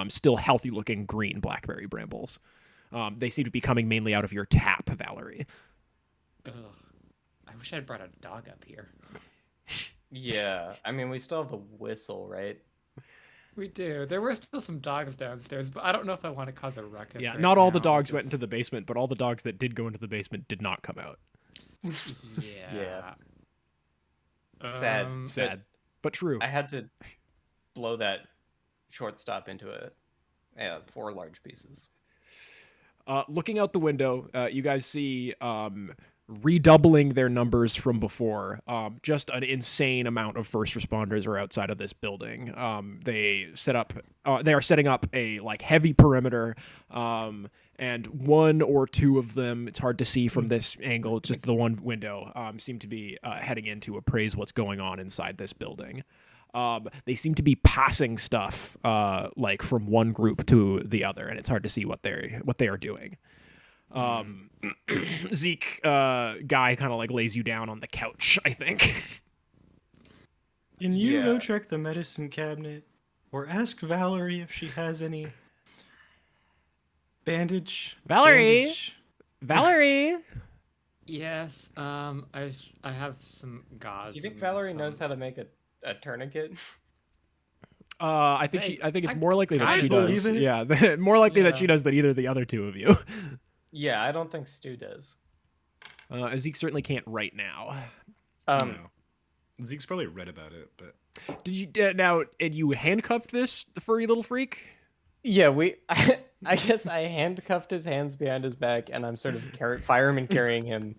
still healthy looking green blackberry brambles. They seem to be coming mainly out of your tap, Valerie. Ugh. I wish I'd brought a dog up here. Yeah. I mean, we still have the whistle, right? We do. There were still some dogs downstairs, but I don't know if I want to cause a ruckus. Yeah, right not all the now. dogs went into the basement, but all the dogs that did go into the basement did not come out. Yeah. Sad. Sad, but true. I had to blow that shortstop into 4 large pieces. Looking out the window, you guys see redoubling their numbers from before. Just an insane amount of first responders are outside of this building. They are setting up a like heavy perimeter, and 1 or 2 of them, it's hard to see from this angle, just the one window, seem to be heading in to appraise what's going on inside this building. They seem to be passing stuff like from one group to the other, and it's hard to see what they are doing. Zeke, guy kind of like lays you down on the couch, I think. Can you Yeah. go check the medicine cabinet or ask Valerie if she has any bandage? Valerie? Valerie. Yes. I have some gauze. Do you think and Valerie some- knows how to make a tourniquet? I think it's more likely that I she believe does. it. Yeah, more likely that Yeah. she does than either of the other 2 of you. Yeah, I don't think Stu does. Zeke certainly can't right now. Um, No. Zeke's probably read about it, but Did you now? Did you handcuff this furry little freak Yeah, I guess I handcuffed his hands behind his back, and I'm sort of fireman carrying him.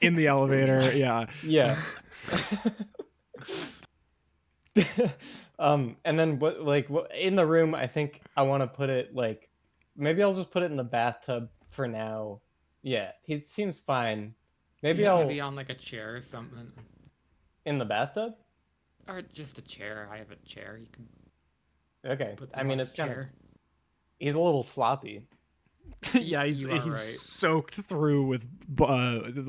in the elevator? Yeah. Yeah. And then what in the room? I think I want to put it like, maybe I'll just put it in the bathtub for now. Yeah, he seems fine. Maybe Yeah, I'll maybe on like a chair or something, in the bathtub. or just a chair. I have a chair. You can Okay. put. I them mean, on it's a kind of chair. he's a little sloppy. Yeah, he's You are right. soaked through with blood.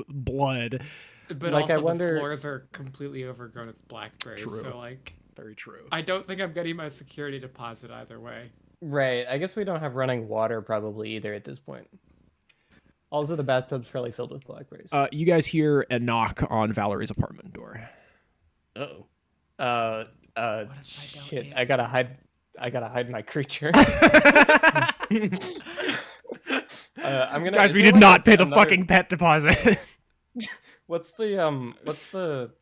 But Like, I also wonder- the floors are completely overgrown with blackberries. True. So like, Very true. I don't think I'm getting my security deposit either way. Right. I guess we don't have running water probably either at this point. Also, the bathtub's probably filled with blackberries. You guys hear a knock on Valerie's apartment door. Uh-oh. What if I don't Shit. answer? I gotta hide my creature. I'm gonna. Guys, is we there, did like, not pay the another- fucking pet deposit. What's the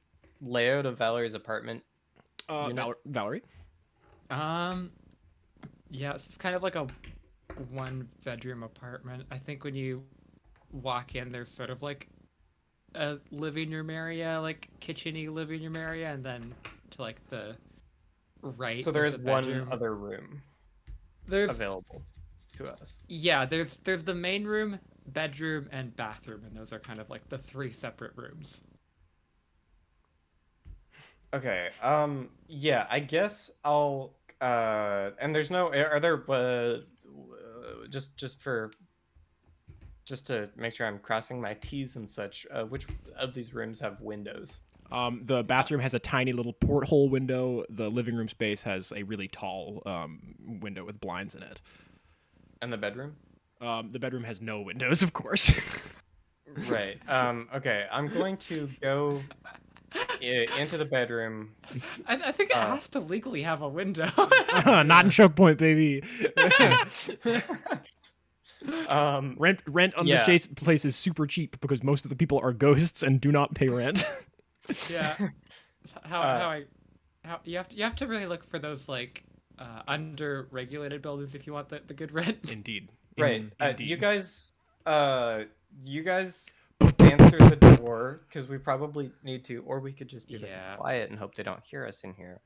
layout of Valerie's apartment? Unit? Valerie. Yeah, it's kind of like a 1-bedroom apartment. I think when you walk in, there's sort of like a living room area, like kitchen-y living room area, and then to like the right So there is is a one bedroom. other room There's available to us. Yeah, there's the main room, bedroom, and bathroom, and those are kind of like the 3 separate rooms. Okay. Yeah, I guess I'll. And there's no. Are there? Just for. Just to make sure I'm crossing my T's and such. Which of these rooms have windows? The bathroom has a tiny little porthole window. The living room space has a really tall window with blinds in it. And the bedroom? The bedroom has no windows, of course. Right. Okay. I'm going to go into the bedroom. I think it has to legally have a window. Not in Choke Point, baby. Rent on this place is super cheap because most of the people are ghosts and do not pay rent. Yeah. How you have to really look for those like under-regulated buildings if you want the good rent. Indeed. Right. Indeed. You guys answer the door because we probably need to, or we could just be really quiet and hope they don't hear us in here.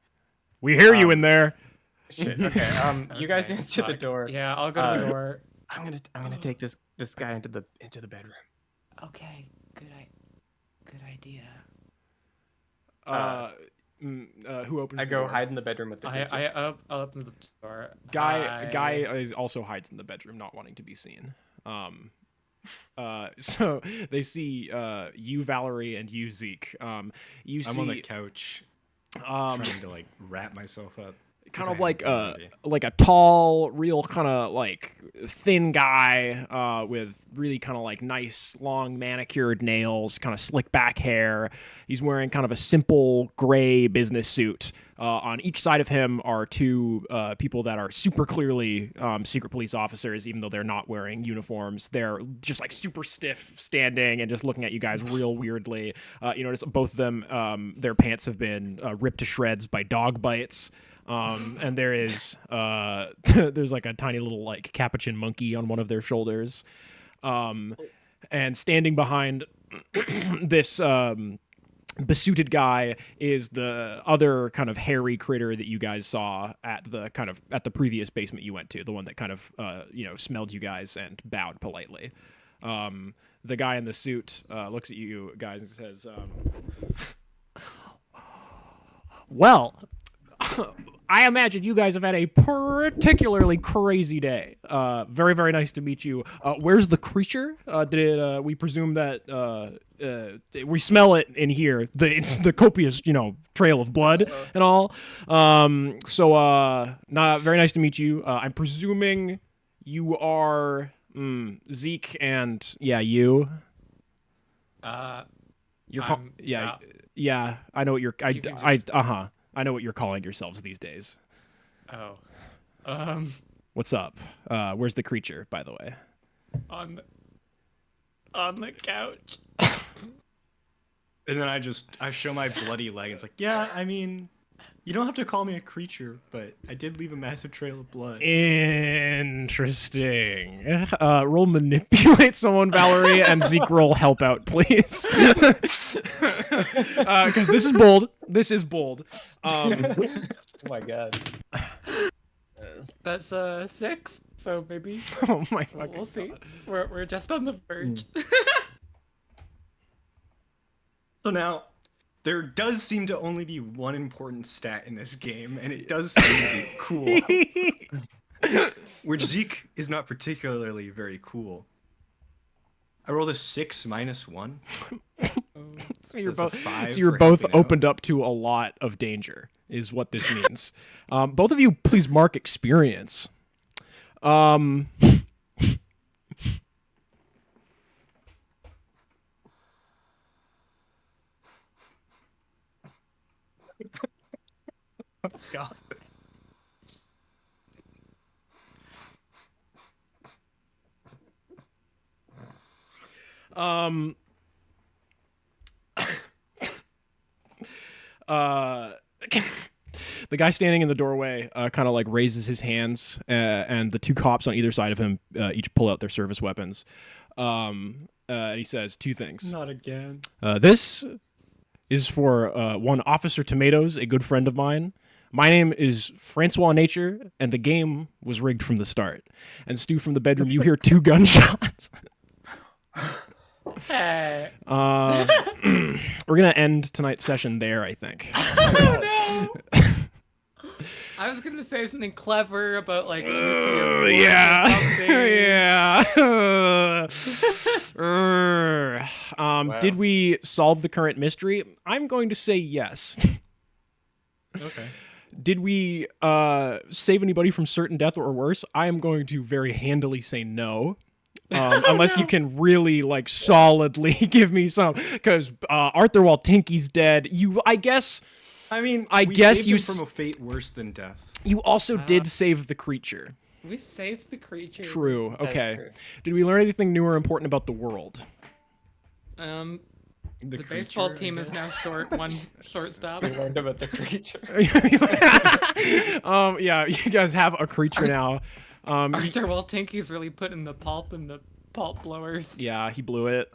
We hear you in there. Shit. Okay. You guys Okay, answer the fuck. door. Yeah, I'll go to the door. I'm gonna take this guy into the bedroom. Okay, good idea. Who opens I the go door? hide in the bedroom with the creature. I'll open the door. Guy is also hides in the bedroom, not wanting to be seen. So they see you, Valerie, and you, Zeke. I'm on the couch, trying to like wrap myself up. Kind of like a tall, real kind of like thin guy with really kind of like nice, long manicured nails, kind of slick back hair. He's wearing kind of a simple gray business suit. On each side of him are 2 people that are super clearly secret police officers, even though they're not wearing uniforms. They're just like super stiff standing and just looking at you guys real weirdly. You notice both of them, their pants have been ripped to shreds by dog bites. And there is there's like a tiny little like capuchin monkey on one of their shoulders. And standing behind this besuited guy is the other kind of hairy critter that you guys saw at the previous basement you went to, the one that kind of smelled you guys and bowed politely. The guy in the suit looks at you guys and says, well, I imagine you guys have had a particularly crazy day. Very, very nice to meet you. Where's the creature? We presume that we smell it in here. It's the copious, trail of blood and all. Very nice to meet you. I'm presuming you are Zeke and you. Yeah. I know what you're. I know what you're calling yourselves these days. Oh. What's up? Where's the creature, by the way? On the couch. And then I show my bloody leg. It's like, yeah, I mean, you don't have to call me a creature, but I did leave a massive trail of blood. Interesting. Roll manipulate someone, Valerie, and Zeke roll help out, please. Because this is bold. This is bold. Oh my god. That's 6, so maybe. Oh my god. We'll see. We're just on the verge. So now, there does seem to only be one important stat in this game, and it does seem to be cool. Which Zeke is not particularly very cool. I rolled a 6 minus 1. So you're That's a both, 5 so you're for both helping out. opened up to a lot of danger, is what this means. Both of you, please mark experience. Oh, God. The guy standing in the doorway kind of like raises his hands, and the two cops on either side of him each pull out their service weapons. And he says two things. Not again. This is for one Officer Tomatoes, a good friend of mine. My name is Francois Nature, and the game was rigged from the start. And Stu, from the bedroom, you hear 2 gunshots. Hey. We're gonna end tonight's session there, I think. Oh, no. I was gonna say something clever about like Yeah. Wow. Did we solve the current mystery? I'm going to say yes. Okay. Did we save anybody from certain death or worse? I am going to very handily say no. Unless you can really like solidly give me some, because Arthur Waltinky's dead. I guess we guess saved you him from a fate worse than death. you also did save the creature. We saved the creature. True. That's Okay. true. Did we learn anything new or important about the world? The creature, baseball I team is guess. now short one shortstop. We learned about the creature. Yeah, you guys have a creature now. Arthur Waltinky's really putting the pulp in the pulp blowers. Yeah, he blew it.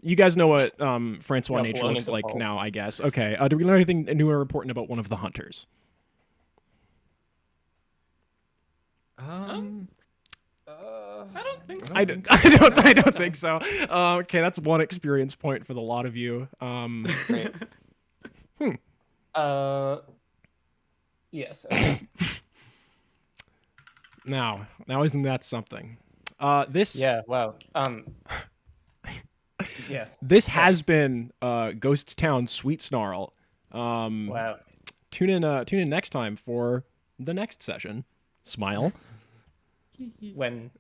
You guys know what Francois Got Nature blown looks into like pulp. now, I guess. Okay. Did we learn anything new or important about one of the hunters? I don't think so. I don't think so. Okay, that's one experience point for the lot of you. Great. Yes. Okay. Now isn't that something? This Yeah. Wow. Yes. this has been Ghost Town Sweetsnarl. Wow. Tune in next time for the next session. Smile. When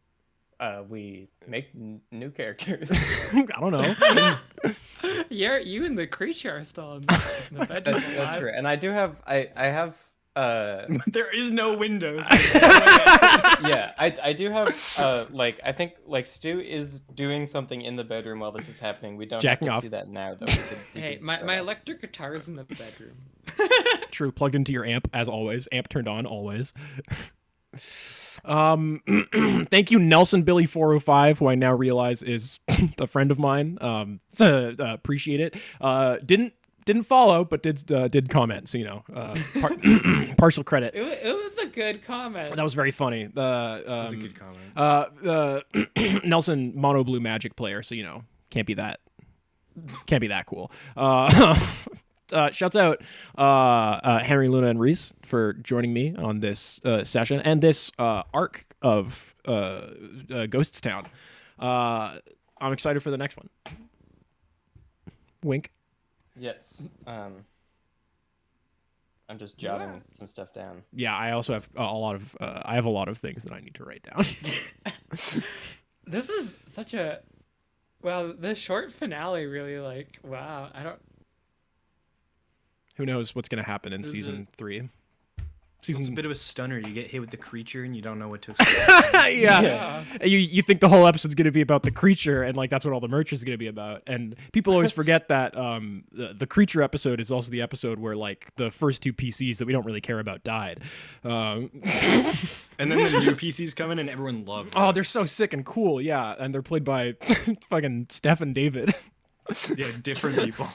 we make new characters. I don't know. You and the creature are still in the bedroom. That's alive. true. And I do have. I have. There is no windows. Yeah. I do have. Like I think like Stu is doing something in the bedroom while this is happening. We don't Jacking have to off. see that now though. Hey, my electric guitar is in the bedroom. True. Plugged into your amp as always. Amp turned on always. Thank you, Nelson Billy 405, who I now realize is a friend of mine. Appreciate it. Didn't follow, but did comment. So partial credit. It was a good comment. That was very funny. That's a good comment. Nelson mono blue Magic player, so can't be that cool. Shouts out Henry, Luna, and Reese for joining me on this session and this arc of Ghosts Town. I'm excited for the next one. Wink. Yes. I'm just jotting some stuff down. Yeah, I also have a lot of things that I need to write down. This is such a the short finale really wow. I don't. Who knows what's going to happen in Is season 3? It's a Season bit of a stunner. You get hit with the creature and you don't know what to expect. yeah. You think the whole episode's going to be about the creature, and that's what all the merch is going to be about. And people always forget that the creature episode is also the episode where the first 2 PCs that we don't really care about died. And then the new PCs come in and everyone loves them. Oh, they're so sick and cool, yeah, and they're played by fucking Steph and David. Yeah, different people.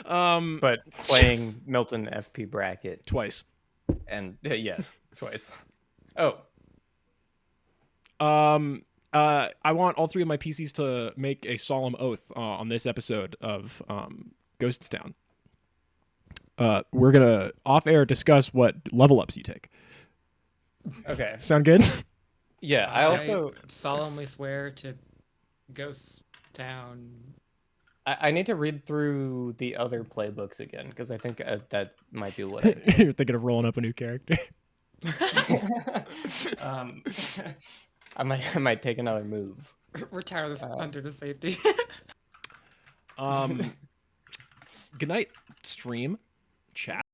But playing Milton FP bracket Twice. and yeah, twice. Oh. I want all 3 of my PCs to make a solemn oath on this episode of Ghosts Town. We're gonna off air discuss what level ups you take. Okay. Sound good? Yeah. I also solemnly swear to Ghost Town. I need to read through the other playbooks again because I think that might be what I do. You're thinking of rolling up a new character. I might take another move. Retire this hunter to safety. Good night, stream, chat.